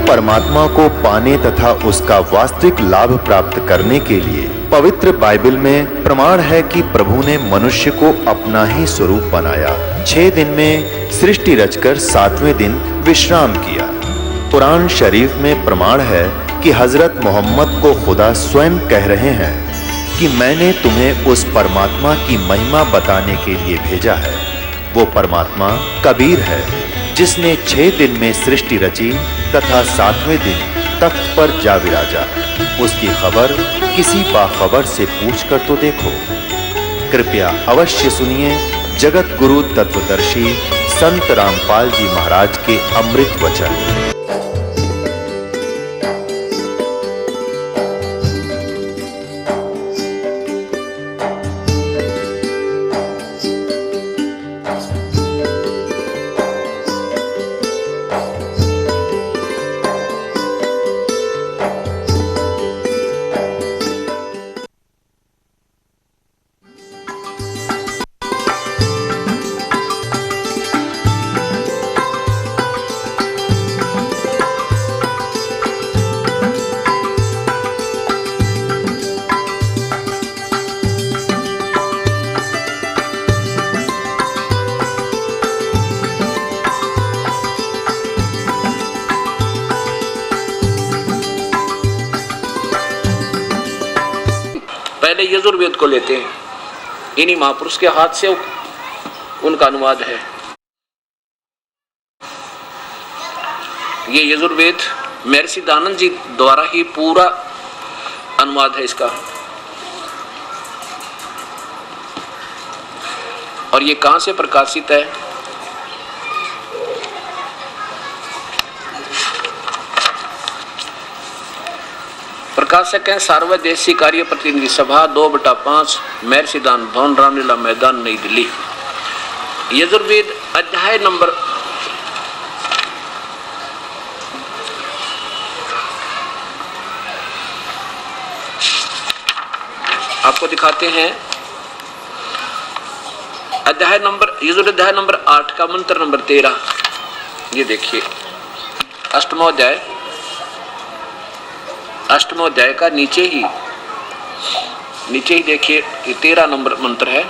परमात्मा को पाने तथा उसका वास्तविक लाभ प्राप्त करने के लिए पवित्र बाइबल में प्रमाण है कि प्रभु ने मनुष्य को अपना ही स्वरूप बनाया। 6 दिन में सृष्टि रचकर 7वें दिन विश्राम किया। कुरान शरीफ में प्रमाण है कि हजरत मोहम्मद को खुदा स्वयं कह रहे हैं कि मैंने तुम्हें उस परमात्मा की महिमा बताने के लिए भेजा है। वो परमात्मा कबीर है जिसने 6 दिन में सृष्टि रची तथा 7वें दिन तख्त पर जा विराजा। उसकी खबर किसी बाखबर से पूछकर तो देखो। कृपया अवश्य सुनिए जगत गुरु तत्वदर्शी संत रामपाल जी महाराज के अमृत वचन। पहले यजुर्वेद को लेते हैं, इन्हीं महापुरुष के हाथ से उनका अनुवाद है। ये यजुर्वेद महर्षि दानंद जी द्वारा ही पूरा अनुवाद है इसका। और ये कहां से प्रकाशित है? प्रकाशक है सार्वदेशी कार्य प्रतिनिधि सभा 2/5 महर्षि दानंद भवन रामलीला मैदान नई दिल्ली। यजुर्वेद अध्याय नंबर 8 का मंत्र नंबर 13। ये देखिए अष्टमोध्याय का नीचे ही देखिए ये 13 नंबर मंत्र है।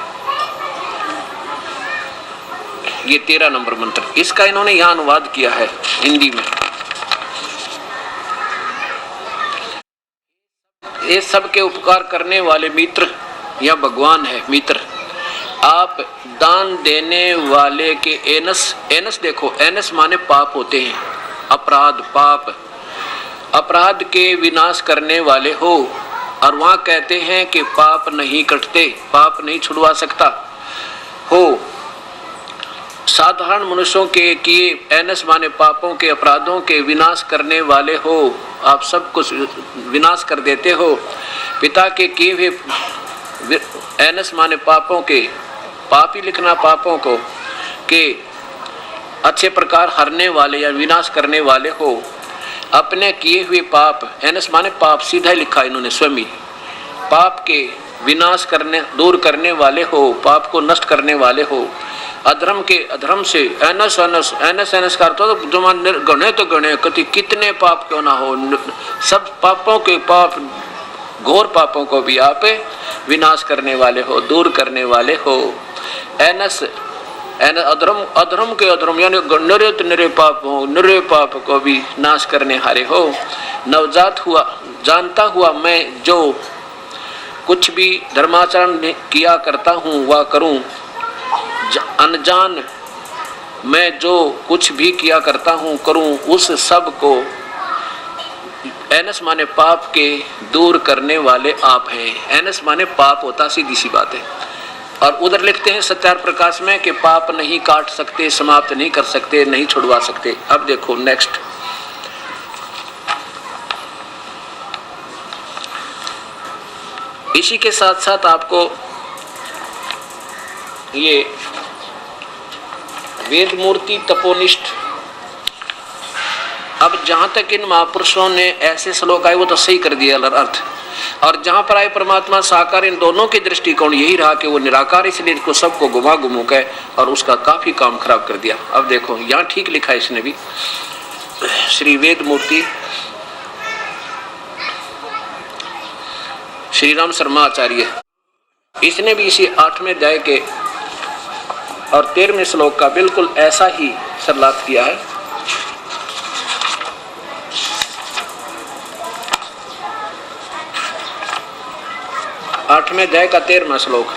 ये 13 नंबर मंत्र, इसका इन्होंने यहां अनुवाद किया है हिंदी में। ये सबके उपकार करने वाले मित्र या भगवान है मित्र। आप दान देने वाले के एनस देखो, एनस माने पाप होते हैं, अपराध पाप, अपराध के विनाश करने वाले हो। और वहां कहते हैं कि पाप नहीं कटते, पाप नहीं छुड़वा सकता हो। साधारण मनुष्यों के किए एनस माने पापों के अपराधों के विनाश करने वाले हो। आप सब कुछ विनाश कर देते हो। पिता के किए हुए एनस माने पापों के, पाप ही लिखना पापों को, के अच्छे प्रकार हरने वाले या विनाश करने वाले हो। अपने किए हुए पाप, एनस माने पाप सीधा ही लिखा इन्होंने स्वयं, पाप के विनाश करने, दूर करने वाले हो, पाप को नष्ट करने वाले हो। अधर्म के अधर्म से एनस एनस एनस एनस करता तो गणे तो गणे कति कितने पाप क्यों ना हो, सब पापों के पाप, घोर पापों को भी आप विनाश करने वाले हो, दूर करने वाले हो। एनस अधर्म, अधर्म के अधर्म यानी निरे पाप हो, निरे पाप को भी नाश करने हारे हो। नवजात हुआ जानता हुआ मैं जो कुछ भी धर्माचरण किया करता हूँ वह करूँ, अनजान मैं जो कुछ भी किया करता हूँ करूँ, उस सब को एनस माने पाप के दूर करने वाले आप हैं। एनस माने पाप होता, सीधी सी बात है। और उधर लिखते हैं सत्यार प्रकाश में कि पाप नहीं काट सकते, समाप्त नहीं कर सकते, नहीं छुड़वा सकते। अब देखो नेक्स्ट, इसी के साथ साथ आपको ये वेद मूर्ति तपोनिष्ठ, अब जहां तक इन महापुरुषों ने ऐसे श्लोक आए वो तो सही कर दिया अर्थ, और जहां पर आए परमात्मा साकार, इन दोनों के दृष्टिकोण यही रहा कि वो निराकार, इसलिए इनको सबको घुमा के और उसका काफी काम खराब कर दिया। अब देखो यहाँ ठीक लिखा है इसने भी, श्री वेद मूर्ति श्री राम शर्मा आचार्य, इसने भी इसी 8वें अध्याय के और 13वें श्लोक का बिल्कुल ऐसा ही सरलार्थ किया है। 8वें अध्याय का 13वां श्लोक,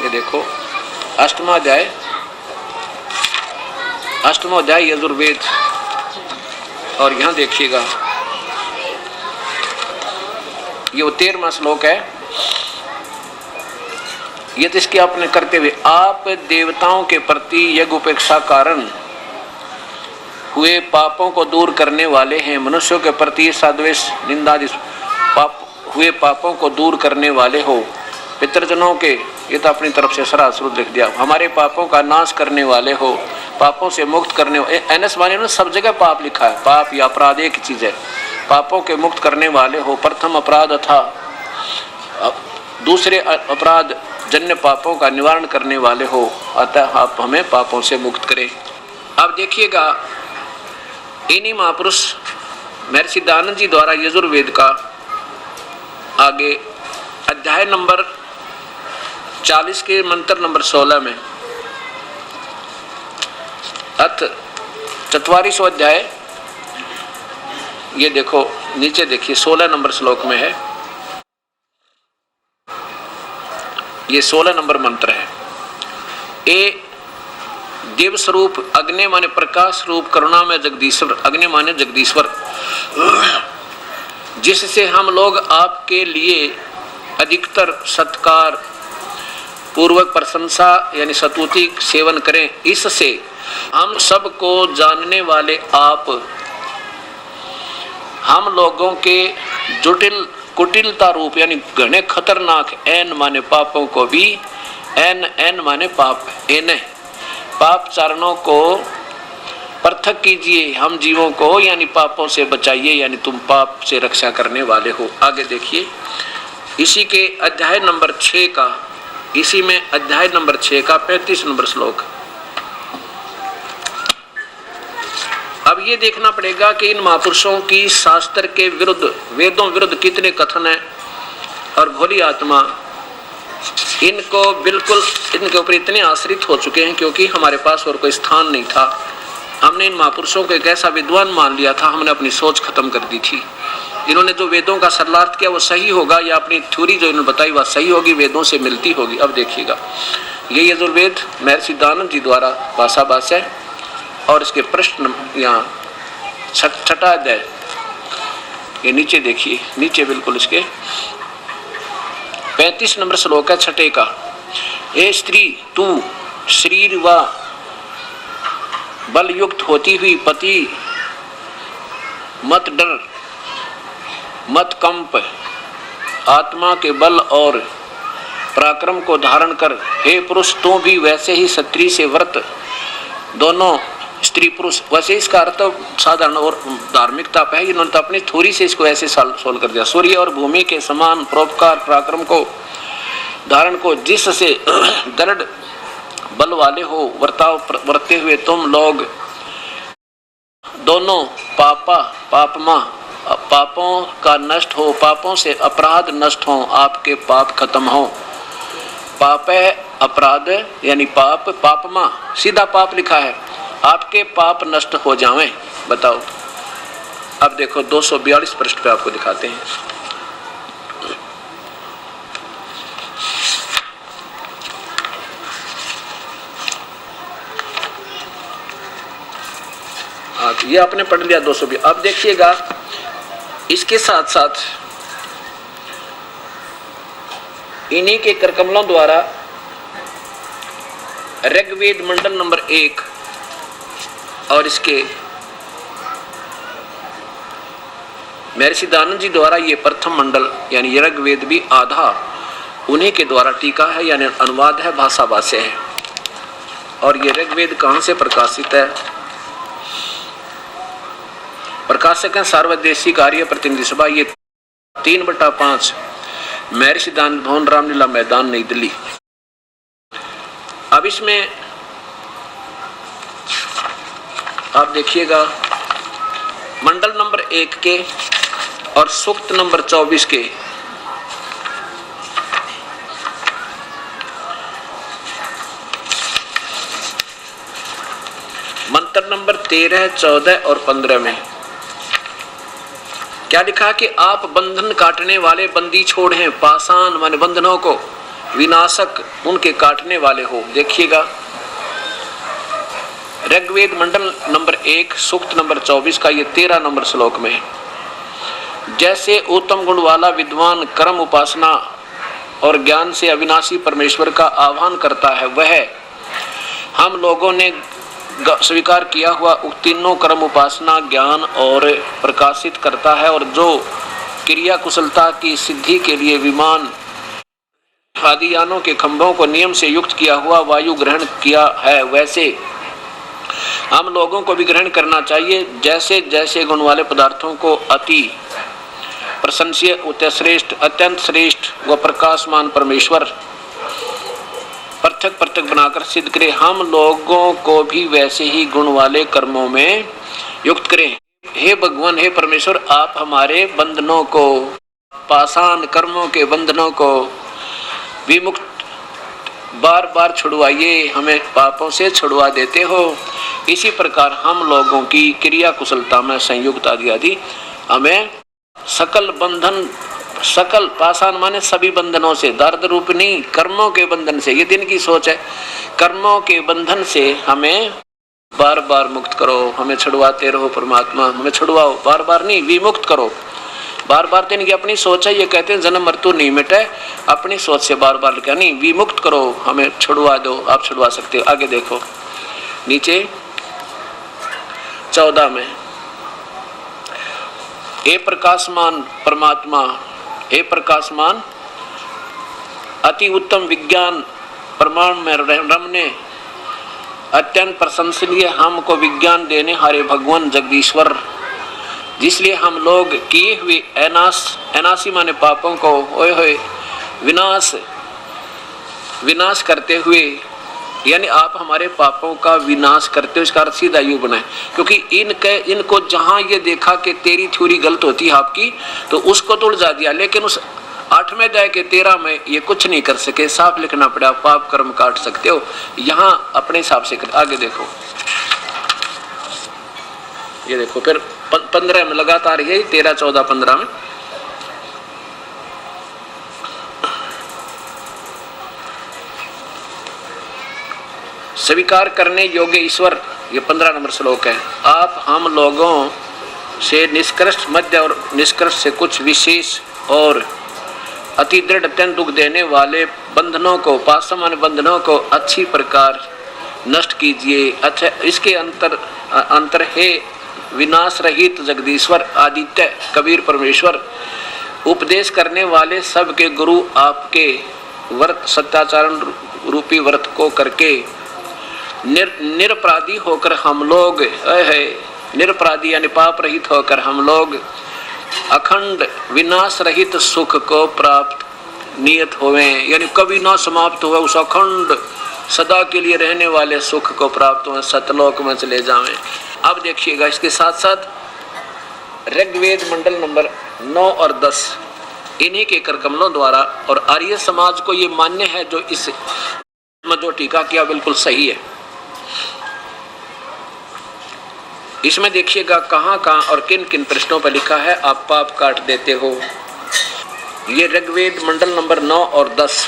ये देखो 8वां अध्याय, 8वां अध्याय यजुर्वेद, और यहां देखिएगा ये 13वां श्लोक है। ये तो इसके अपने करते हुए, आप देवताओं के प्रति यज्ञ उपेक्षा कारण हुए पापों को दूर करने वाले हैं, मनुष्यों के प्रति साद्वेष निंदादि हुए पापों को दूर करने वाले हो, पितृजनों के, ये तो अपनी तरफ से सरासुर लिख दिया, हमारे पापों का नाश करने वाले हो, पापों से मुक्त करने, एनएस वाणी ने सब जगह पाप लिखा है, पाप या अपराध एक चीज है, पापों के मुक्त करने वाले हो, प्रथम अपराध था दूसरे अपराध जन्य पापों का निवारण करने वाले हो, अतः आप हमें पापों से मुक्त करें। अब देखिएगा इन्हीं महापुरुष महर्षि दयानंद जी द्वारा यजुर्वेद का आगे अध्याय नंबर 40 के मंत्र नंबर 16 में, अथ 44वां अध्याय, ये देखो नीचे देखिए 16 नंबर श्लोक में है, ये 16 नंबर मंत्र है। ए देव स्वरूप अग्नि माने प्रकाश रूप करुणा में जगदीश्वर, अग्नि माने जगदीश्वर, जिससे हम लोग आपके लिए अधिकतर सत्कार पूर्वक प्रशंसा यानी स्तुति सेवन करें, इससे हम सबको जानने वाले आप हम लोगों के जुटिल कुटिलता रूप यानी घने खतरनाक एन माने पापों को भी, एन माने पाप, एन पाप चारणों को पृथक कीजिए, हम जीवों को यानी पापों से बचाइए, यानी तुम पाप से रक्षा करने वाले हो। आगे देखिए इसी के अध्याय नंबर 6 का, इसी में अध्याय नंबर 6 का 35 नंबर श्लोक। अब ये देखना पड़ेगा कि इन महापुरुषों की शास्त्र के विरुद्ध, वेदों विरुद्ध कितने कथन है, और भोली आत्मा इनको बिल्कुल इनके ऊपर इतने आश्रित हो चुके हैं क्योंकि हमारे पास और कोई स्थान नहीं था। हमने इन महापुरुषों को एक ऐसा विद्वान मान लिया था, हमने अपनी सोच खत्म कर दी थी। इन्होंने जो वेदों का सरलार्थ किया वो सही होगा, या अपनी थ्योरी जो इन्होंने बताई वह सही होगी, वेदों से मिलती होगी। अब देखिएगा ये यजुर्वेद महर्षि दयानंद जी द्वारा भाषा भाष्य है, और इसके प्रश्न यहाँ 6ठा अध्याय, ये नीचे देखिए, नीचे बिल्कुल इसके 35 नंबर श्लोक है 6ठे का। ए स्त्री तू शरीर व बल युक्त होती हुई पति मत डर मत कंप, आत्मा के बल और पराक्रम को धारण कर, हे पुरुष तू भी वैसे ही स्त्री से व्रत, दोनों स्त्री पुरुष, वैसे इसका अर्थ साधारण और धार्मिकता है, इन्होंने तो अपनी थोड़ी से इसको ऐसे सोल्व कर दिया। सूर्य और भूमि के समान परोपकार पराक्रम को धारण को, जिससे दृढ़ बल वाले हो, वर्ते हुए तुम लोग दोनों पापमा पापों का नष्ट हो, पापों से अपराध नष्ट हो, आपके पाप खत्म हो। पाप है अपराध यानी पाप, पापमा सीधा पाप लिखा है, आपके पाप नष्ट हो जावें। बताओ अब देखो 242 पृष्ठ पे आपको दिखाते हैं। ये आपने पढ़ लिया 220। अब देखिएगा इसके साथ साथ इन्हीं के करकमलों द्वारा ऋग्वेद मंडल नंबर 1 और इसके महर्षि दयानंद जी द्वारा ये प्रथम मंडल यानी ऋग्वेद भी आधा उन्हीं के द्वारा टीका है यानी अनुवाद है, भाषा भाष्य है। और ये ऋग्वेद कहाँ से प्रकाशित है? प्रकाशक है सार्वदेशी कार्य प्रतिनिधि सभा, ये 3/5 महर्षि दयानंद भवन रामलीला मैदान नई दिल्ली। अब इसमें आप देखिएगा मंडल नंबर 1 के और सूक्त नंबर 24 के मंत्र नंबर 13, 14 और 15 में क्या लिखा कि आप बंधन काटने वाले बंदी छोड़ हैं, पाषाण माने बंधनों को, विनाशक उनके काटने वाले हो। देखिएगा ऋग्वेद मंडल नंबर 1 सूक्त नंबर 24 का ये 13 नंबर श्लोक में, जैसे उत्तम गुण वाला विद्वान कर्म उपासना और ज्ञान से अविनाशी परमेश्वर का आह्वान करता है, वह हम लोगों ने स्वीकार किया हुआ तीनों कर्म उपासना ज्ञान और प्रकाशित करता है, और जो क्रिया कुशलता की सिद्धि के लिए विमान आदि यानों के खंभों को नियम से युक्त किया हुआ वायु ग्रहण किया है, वैसे हम लोगों को भी ग्रहण करना चाहिए। जैसे जैसे गुण वाले पदार्थों को अति प्रशंसीय उत्तश्रेष्ठ अत्यंत श्रेष्ठ व प्रकाशमान परमेश्वर पृथक पृथक बनाकर सिद्ध करे, हम लोगों को भी वैसे ही गुण वाले कर्मों में युक्त करें। हे भगवान, हे परमेश्वर, आप हमारे बंधनों को, पाषाण कर्मों के बंधनों को विमुक्त बार बार छुड़वाइए, हमें पापों से छुड़वा देते हो। इसी प्रकार हम लोगों की क्रिया कुशलता में संयुक्त आदि आदि हमें सकल बंधन, सकल पाषाण माने सभी बंधनों से, दर्द रूपनी कर्मों के बंधन से, ये दिन की सोच है, कर्मों के बंधन से हमें बार बार मुक्त करो, हमें छुड़वाते रहो परमात्मा, हमें छुड़वाओ, बार बार नहीं, विमुक्त करो। बार बार तो इनकी अपनी सोच है, ये कहते हैं जन्म मृत्यु नहीं मिटे, अपनी सोच से बार बार क्या नहीं, विमुक्त करो, हमें छुड़वा दो। आप छुड़वा सकते हो। आगे देखो नीचे 14 में, हे प्रकाशमान परमात्मा, हे प्रकाशमान अति उत्तम विज्ञान प्रमाण में रमने अत्यंत प्रशंसनीय हमको विज्ञान देने हारे भगवान जगदीश्वर, जिसलिए हम लोग किए हुए अनासी माने पापों को ओए होए विनाश करते हुए, यानी आप हमारे पापों का विनाश करते हो, इसका अर्थ सीधा यूं बनाए, क्योंकि इनको जहां ये देखा कि तेरी थ्योरी गलत होती है आपकी, तो उसको तो उलझा दिया, लेकिन उस 8वें अध्याय के 13 में ये कुछ नहीं कर सके, साफ लिखना पड़ा, पाप कर्म काट सकते हो, यहाँ अपने हिसाब से कर। आगे देखो, ये देखो फिर 15 में लगातार यही 13, 14, 15 में स्वीकार करने योग्य ईश्वर, ये 15 नंबर श्लोक है, आप हम लोगों से निष्कृष्ट मध्य और निष्कृष्ट से कुछ विशेष और अति दृढ़ अत्यंत दुख देने वाले बंधनों को, पाषाण बंधनों को अच्छी प्रकार नष्ट कीजिए। अच्छा, इसके अंतर है विनाश रहित जगदीश्वर आदित्य कबीर परमेश्वर, उपदेश करने वाले सबके गुरु, आपके व्रत सत्याचरण रूपी व्रत को करके निरपराधी होकर हम लोग, निरपराधी यानी पाप रहित होकर हम लोग अखंड विनाश रहित सुख को प्राप्त नियत होवे, यानी कभी ना समाप्त हुआ, उस अखंड सदा के लिए रहने वाले सुख को प्राप्त हुए, सतलोक में चले जावें। अब देखिएगा इसके साथ साथ ऋग्वेद मंडल नंबर 9 और 10, इन्हीं के कर कमलों द्वारा, और आर्य समाज को ये मान्य है, जो इस में जो टीका किया बिल्कुल सही है। इसमें देखिएगा कहाँ कहाँ और किन किन प्रश्नों पर लिखा है आप पाप काट देते हो। ये ऋग्वेद मंडल नंबर 9 और 10,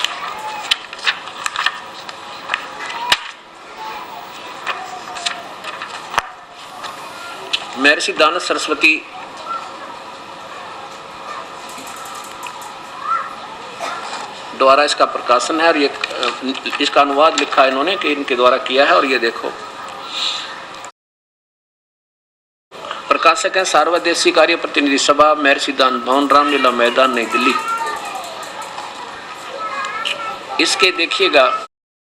महर्षि दानव सरस्वती द्वारा इसका प्रकाशन है, और ये इसका अनुवाद लिखा है इन्होंने कि इनके द्वारा किया है। और ये देखो प्रकाशक है सार्वदेशी कार्य प्रतिनिधि सभा, महर्षि दान भवन, रामलीला मैदान, नई दिल्ली। इसके देखिएगा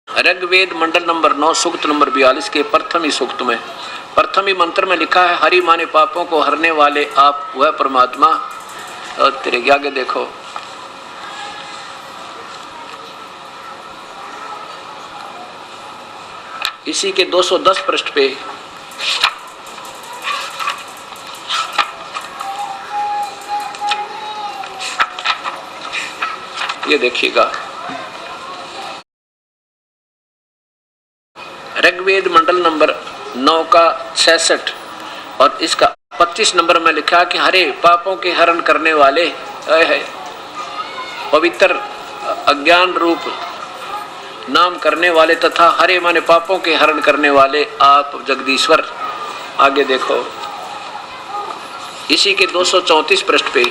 ऋग्वेद मंडल नंबर 9 सूक्त नंबर 42 के प्रथम ही सूक्त में, प्रथम ही मंत्र में लिखा है, हरि माने पापों को हरने वाले आप वह परमात्मा। और तेरे आगे देखो इसी के 210 पृष्ठ पे ये देखिएगा, ऋग्वेद मंडल नंबर 9 का 66 और इसका 25 नंबर में लिखा कि हरे पापों के हरण करने वाले है, पवित्र अज्ञान रूप नाम करने वाले तथा हरे माने पापों के हरण करने वाले आप जगदीश्वर। आगे देखो इसी के 234 पृष्ठ पे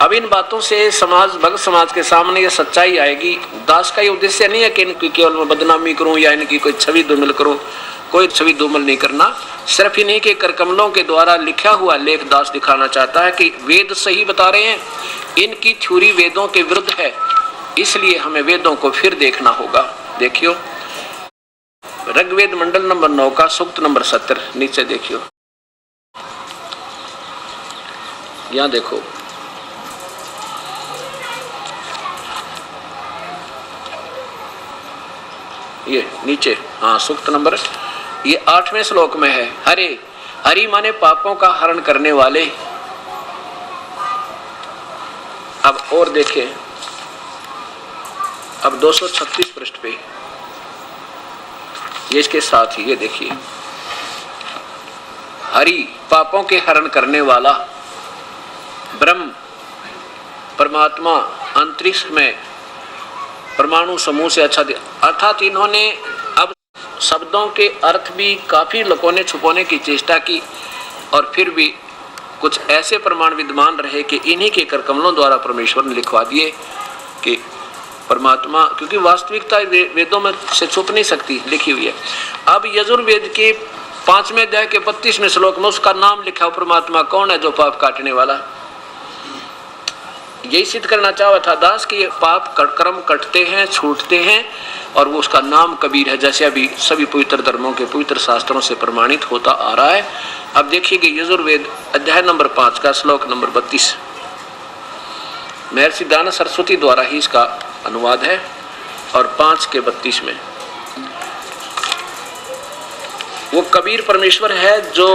अब इन बातों से समाज, भक्त समाज के सामने ये सच्चाई आएगी। दास का ये उद्देश्य नहीं है कि इनकी केवल मैं बदनामी करूं या इनकी कोई छवि धूमिल करूं, कोई छवि धूमिल नहीं करना। सिर्फ इन्हीं के करकमलों के द्वारा लिखा हुआ लेख दास दिखाना चाहता है कि वेद सही बता रहे हैं, इनकी थ्योरी वेदों के विरुद्ध है, इसलिए हमें वेदों को फिर देखना होगा। देखियो ऋग्वेद मंडल नंबर 9 का सूक्त नंबर 70 नीचे देखियो, यहां देखो ये नीचे, हाँ सूक्त नंबर ये 8वें श्लोक में है। हरे हरि माने पापों का हरण करने वाले। अब और देखें, अब 236 पृष्ठ पे ये इसके साथ ही ये देखिए, हरि पापों के हरण करने वाला ब्रह्म परमात्मा अंतरिक्ष में परमाणु समूह से अच्छा दिया। अर्थात इन्होंने अब शब्दों के अर्थ भी काफी लोगों ने छुपाने की चेष्टा की और फिर भी कुछ ऐसे प्रमाण विद्यमान रहे कि इन्हीं के करकमलों द्वारा परमेश्वर ने लिखवा दिए कि परमात्मा, क्योंकि वास्तविकता वेदों में से छुप नहीं सकती, लिखी हुई है। अब यजुर्वेद के 5वें अध्याय के 32वें श्लोक में उसका नाम लिखा हो, परमात्मा कौन है जो पाप काटने वाला। यही सिद्ध करना चाहा था दास कि ये पाप कर्म कटते हैं, छूटते हैं और वो उसका नाम कबीर है, जैसे अभी सभी पवित्र धर्मों के पवित्र शास्त्रों से प्रमाणित होता आ रहा है। अब देखिए यजुर्वेद अध्याय नंबर 5 का श्लोक नंबर 32 महर्षि दाना सरस्वती द्वारा ही इसका अनुवाद है और 5 के 32 में वो कबीर परमेश्वर है जो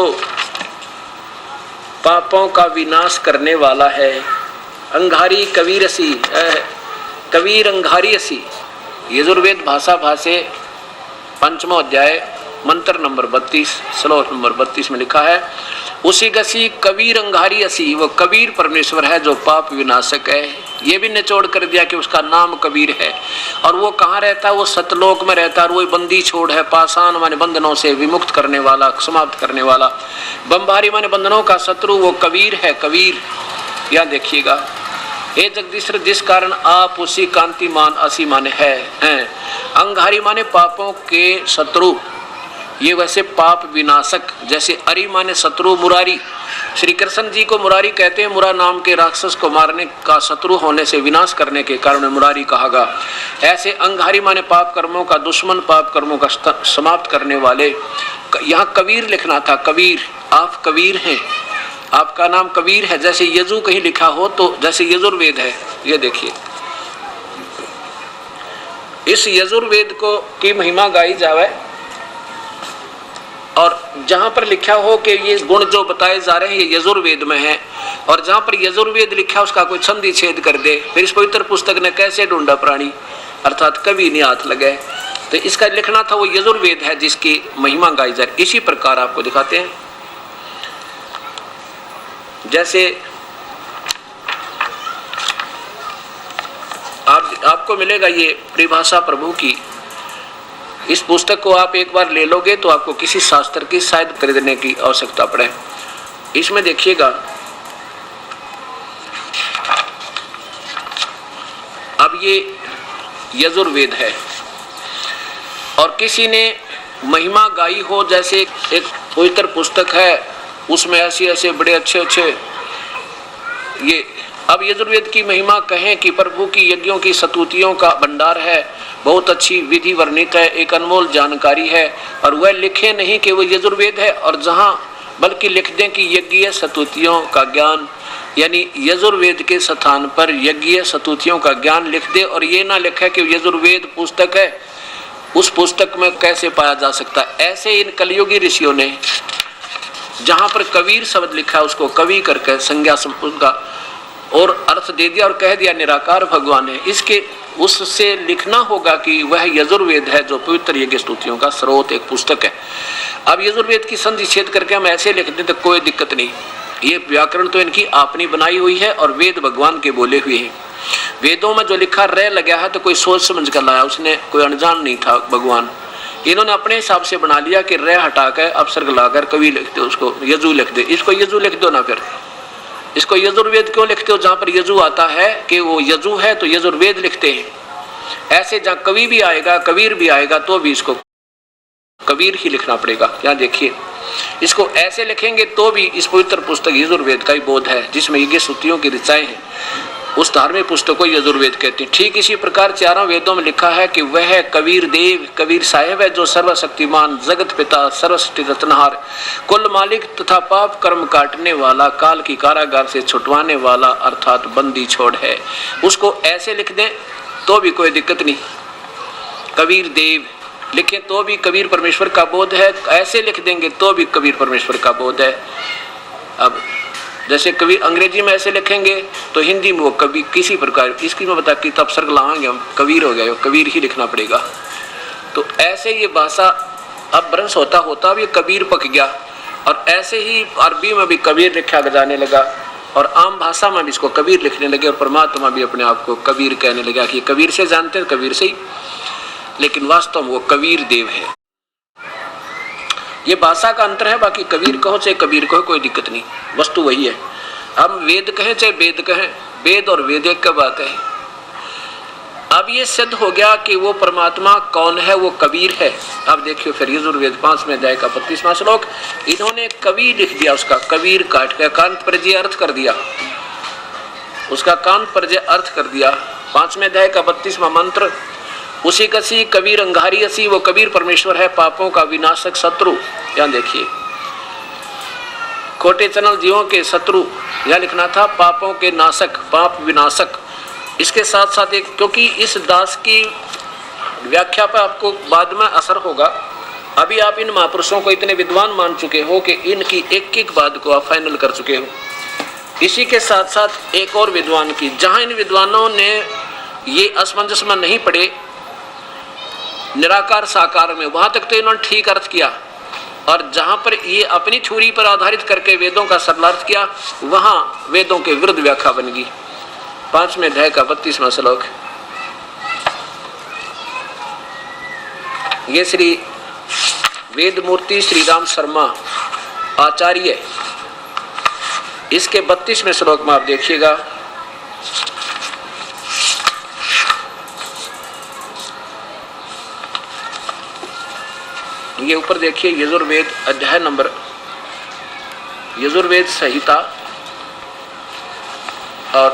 पापों का विनाश करने वाला है। अंगारी कबीरसी, कबीर अंगारियसी, यजुर्वेद भाषा भाषे 5वां अध्याय मंत्र नंबर 32 श्लोक नंबर 32 में लिखा है, उसी गसी कबीर अंगारी असी, वो कबीर परमेश्वर है जो पाप विनाशक है। ये भी निचोड़ कर दिया कि उसका नाम कबीर है और वो कहाँ रहता है, वो सतलोक में रहता है और वो बंदी छोड़ है, पाषाण माने बंधनों से विमुक्त करने वाला, समाप्त करने वाला, बमभारी माने बंधनों का शत्रु, वो कबीर है। कबीर यहाँ देखिएगा, हे जगदीश्वर जिस कारण आप उसी कांतिमान असी माने हैं। अंगारी माने पापों के शत्रु, ये वैसे पाप विनाशक, जैसे अरि माने शत्रु, मुरारी, श्री कृष्ण जी को मुरारी कहते हैं, मुरा नाम के राक्षस को मारने का शत्रु होने से विनाश करने के कारण मुरारी कहा गया। ऐसे अंगारी माने पाप कर्मों का दुश्मन, पाप कर्मों का समाप्त करने वाले। यहाँ कबीर लिखना था, कबीर, आप कबीर हैं, आपका नाम कबीर है। जैसे यजु कहीं लिखा हो तो जैसे यजुर्वेद है, ये देखिए इस यजुर्वेद को की महिमा गाई जावे और जहां पर लिखा हो कि ये गुण जो बताए जा रहे हैं ये यजुर्वेद में है और जहां पर यजुर्वेद लिखा उसका कोई संधि छेद कर दे, फिर इस पवित्र पुस्तक ने कैसे ढूंढा प्राणी, अर्थात कभी नहीं हाथ लगे। तो इसका लिखना था वो यजुर्वेद है जिसकी महिमा गाई जाए। इसी प्रकार आपको दिखाते हैं, जैसे आपको मिलेगा ये परिभाषा प्रभु की। इस पुस्तक को आप एक बार ले लोगे तो आपको किसी शास्त्र की शायद खरीदने की आवश्यकता पड़े। इसमें देखिएगा, अब ये यजुर्वेद है और किसी ने महिमा गाई हो, जैसे एक पवित्र पुस्तक है उसमें ऐसे ऐसे बड़े अच्छे अच्छे ये, अब यजुर्वेद की महिमा कहें कि प्रभु की यज्ञों की स्तुतियों का भंडार है, बहुत अच्छी विधि वर्णित है, एक अनमोल जानकारी है और वह लिखे नहीं कि वो यजुर्वेद है, और जहां बल्कि लिख दें कि यज्ञ स्तुतियों का ज्ञान, यानी यजुर्वेद के स्थान पर यज्ञ स्तुतियों का ज्ञान लिख दे और ये ना लिखे कि यजुर्वेद पुस्तक है, उस पुस्तक में कैसे पाया जा सकता है। ऐसे इन कलियुगी ऋषियों ने जहां पर कबीर शब्द लिखा है उसको कवि करके संज्ञा उसका और अर्थ दे दिया और कह दिया निराकार भगवान है। इसके उससे लिखना होगा कि वह यजुर्वेद है जो पवित्र यज्ञ स्तुतियों का स्रोत एक पुस्तक है। अब यजुर्वेद की संधि छेद करके हम ऐसे लिख दें तो कोई दिक्कत नहीं। ये व्याकरण तो इनकी आपनी बनाई हुई है और वेद भगवान के बोले हुए हैं। वेदों में जो लिखा रह लगा है तो कोई सोच समझ कर लाया, उसने कोई अनजान नहीं था भगवान। इन्होंने अपने हिसाब से बना लिया कि रह हटा कर अपसर्ग लाकर कवि लिख दे, उसको यजु लिख दे। इसको यजु लिख दो ना, फिर इसको यजुर्वेद क्यों लिखते हो? जहां पर यजु आता है कि वो यजु है तो यजुर्वेद लिखते हैं। ऐसे जहां कवि भी आएगा कबीर भी आएगा तो भी इसको कबीर ही लिखना पड़ेगा। यहाँ देखिए, इसको ऐसे लिखेंगे तो भी इस पवित्र पुस्तक यजुर्वेद का ही बोध है जिसमें यज्ञ स्तुतियों की ऋचाएं हैं। उस धार्मिक पुस्तक को यजुर्वेद कहते हैं। ठीक इसी प्रकार चारों वेदों में लिखा है कि वह कबीर देव कबीर साहेब है जो सर्वशक्तिमान जगत पिता सर्वसृष्टि रत्नहार कुल मालिक तथा पाप कर्म काटने वाला काल की कारागार से छुटवाने वाला अर्थात बंदी छोड़ है। उसको ऐसे लिख दें तो भी कोई दिक्कत नहीं। कबीर देव लिखें तो भी कबीर परमेश्वर का बोध है, ऐसे लिख देंगे तो भी कबीर परमेश्वर का बोध है। अब जैसे कबीर अंग्रेजी में ऐसे लिखेंगे तो हिंदी में वो कभी किसी प्रकार इसकी मैं बता कि तब सर्ग लाएंगे हम कबीर हो गए, कबीर ही लिखना पड़ेगा। तो ऐसे ये भाषा अब भ्रंश होता होता भी कबीर पक गया और ऐसे ही अरबी में भी कबीर लिखा जाने लगा और आम भाषा में भी इसको कबीर लिखने लगे और परमात्मा भी अपने आप को कबीर कहने लगा कि कबीर से जानते हैं कबीर से ही, लेकिन वास्तव में वो कबीर देव है। ये भाषा का अंतर है, बाकी कबीर कहो चाहे कबीर कहो कोई दिक्कत नहीं, वस्तु वही है। हम वेद कहें चाहे वेद कहें, वेद और वेद एक का बात है। अब ये सिद्ध हो गया कि वो परमात्मा कौन है, वो कबीर है। अब देखियो फिर यजुर्वेद 5वें अध्याय का 32वां श्लोक, इन्होंने कवि लिख दिया, उसका कबीर काट के कांत परजय अर्थ कर दिया, उसका कांत परजय अर्थ कर दिया। 5वें अध्याय का 32वां मंत्र, उसी कसी कबीर अंगारी असी, वो कबीर परमेश्वर है पापों का विनाशक शत्रु। यहाँ देखिए खोटे चैनल जीवों के शत्रु, यह लिखना था पापों के नाशक पाप विनाशक। इसके साथ साथ एक, क्योंकि इस दास की व्याख्या पर आपको बाद में असर होगा, अभी आप इन महापुरुषों को इतने विद्वान मान चुके हो कि इनकी एक एक बात को आप फाइनल कर चुके हो। इसी के साथ साथ एक और विद्वान की, जहां इन विद्वानों ने ये असमंजस में नहीं पड़े निराकार साकार में, वहां तक तो इन्होंने ठीक अर्थ किया, और जहां पर ये अपनी थ्योरी पर आधारित करके वेदों का सरल अर्थ किया वहां वेदों के विरुद्ध व्याख्या बन गई। 5वें अध्याय का 32वां श्लोक, ये श्री वेद मूर्ति श्री राम शर्मा आचार्य, इसके 32वें श्लोक में आप देखिएगा, ये ऊपर देखिए यजुर्वेद अध्याय नंबर यजुर्वेद संहिता और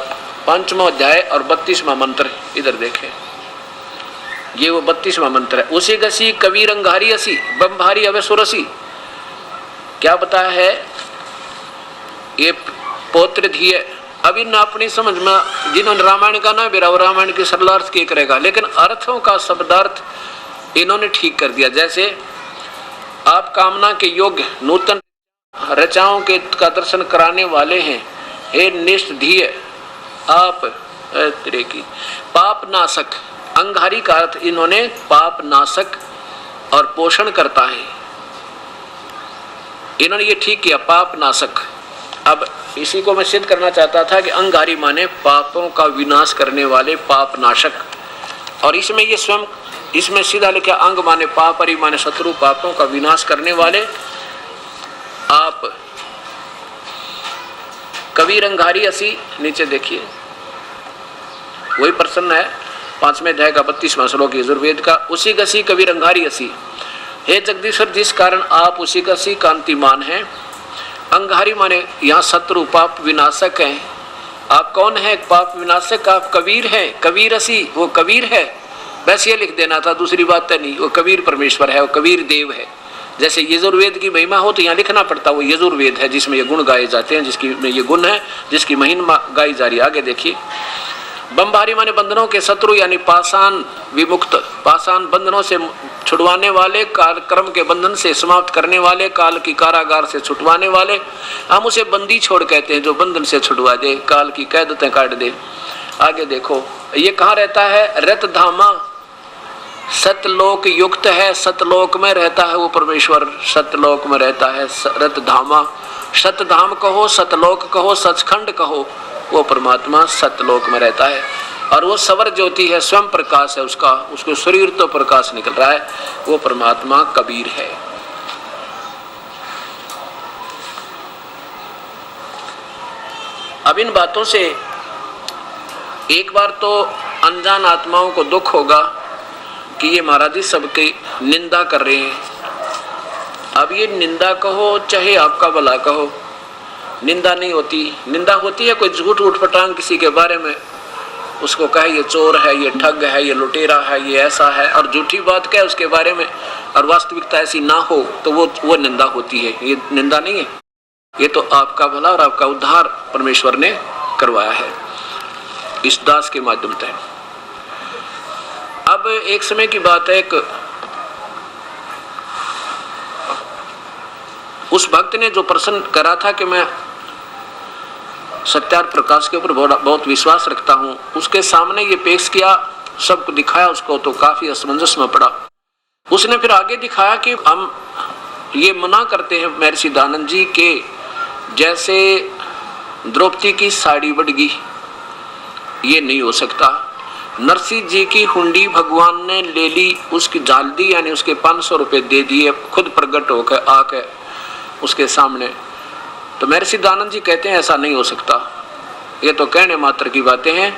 5वां अध्याय और 32वां मंत्र, इधर देखें ये वो 32वां मंत्र है। उसी गसी कबीर अंगारी असी बम्भारी अवे सुरसी, क्या बताया है ये पौत्र धिये। अब इन अपनी समझ में जिन्होंने रामायण का ना बेरा रामायण के सरल अर्थ क्या करेगा, लेकिन अर्थों का शब्दार्थ इन्होंने ठीक कर दिया। जैसे आप कामना के योग्य नूतन रचाओं के का दर्शन कराने वाले हैं, हे निष्ठ धिय आप तेरे की पाप नाशक, अंगारी का अर्थ इन्होंने पाप नाशक और पोषण करता है, इन्होंने ये ठीक किया पाप नाशक। अब इसी को मैं सिद्ध करना चाहता था कि अंगारी माने पापों का विनाश करने वाले पाप नाशक, और इसमें ये स्वयं इसमें सीधा लिखा अंग माने पाप, हरि माने शत्रु, पापों का विनाश करने वाले आप कबीर अंगारी असी। नीचे देखिए वही प्रसन्न है 5वें अध्याय का 32वां श्लोक यजुर्वेद का, उसी गसी कबीर अंगारी असी, हे जगदीश्वर जिस कारण आप उसी गसी कांतिमान हैं। अंगारी माने यहाँ शत्रु पाप विनाशक हैं। आप कौन है? पाप विनाशक आप कबीर हैं, कबीर असी वो कबीर है, बस ये लिख देना था, दूसरी बात तो नहीं। वो कबीर परमेश्वर है, वो कबीर देव है। जैसे यजुर्वेद की महिमा हो तो यहाँ लिखना पड़ता वो यजुर्वेद है जिसमें ये गुण गाए जाते हैं, जिसकी में ये गुण है जिसकी महिमा गाई जा रही है। आगे देखिए बमबारी माने बंधनों के शत्रु यानी पाषाण विमुक्त, पाषाण बंधनों से छुड़वाने वाले, काल कर्म के बंधन से समाप्त करने वाले, काल की कारागार से छुटवाने वाले। हम उसे बंदी छोड़ कहते हैं, जो बंधन से छुड़वा दे, काल की कैदतें काट दे। आगे देखो ये कहाँ रहता है, रत धामा सतलोक युक्त है, सतलोक में रहता है वो परमेश्वर, सतलोक में रहता है। रत धामा, सतधाम कहो, सतलोक कहो, सचखंड कहो, वो परमात्मा सतलोक में रहता है। और वो सवर ज्योति है, स्वयं प्रकाश है उसका, उसके शरीर तो प्रकाश निकल रहा है, वो परमात्मा कबीर है। अब इन बातों से एक बार तो अनजान आत्माओं को दुख होगा कि ये महाराज जी सबकी निंदा कर रहे हैं। अब ये निंदा कहो चाहे आपका भला कहो, निंदा नहीं होती। निंदा होती है कोई झूठ उठपटांग किसी के बारे में, उसको कहे ये चोर है, ये ठग है, ये लुटेरा है, ये ऐसा है, और झूठी बात कहे उसके बारे में और वास्तविकता ऐसी ना हो तो वो निंदा होती है। ये निंदा नहीं है, ये तो आपका भला और आपका उद्धार परमेश्वर ने करवाया है इस दास के माध्यम से। अब एक समय की बात है, एक उस भक्त ने जो प्रश्न करा था कि मैं सत्यार्थ प्रकाश के ऊपर बहुत विश्वास रखता हूं, उसके सामने ये पेश किया, सबको दिखाया उसको, तो काफी असमंजस में पड़ा। उसने फिर आगे दिखाया कि हम ये मना करते हैं महर्षि दयानंद जी के, जैसे द्रौपदी की साड़ी बढ़ गई, ये नहीं हो सकता। नरसिंह जी की हुंडी भगवान ने ले ली, उसकी झाल दी, यानी उसके 500 रुपए दे दिए खुद प्रकट होकर आके उसके सामने। तो महर्षि दयानंद जी कहते हैं ऐसा नहीं हो सकता, ये तो कहने मात्र की बातें हैं।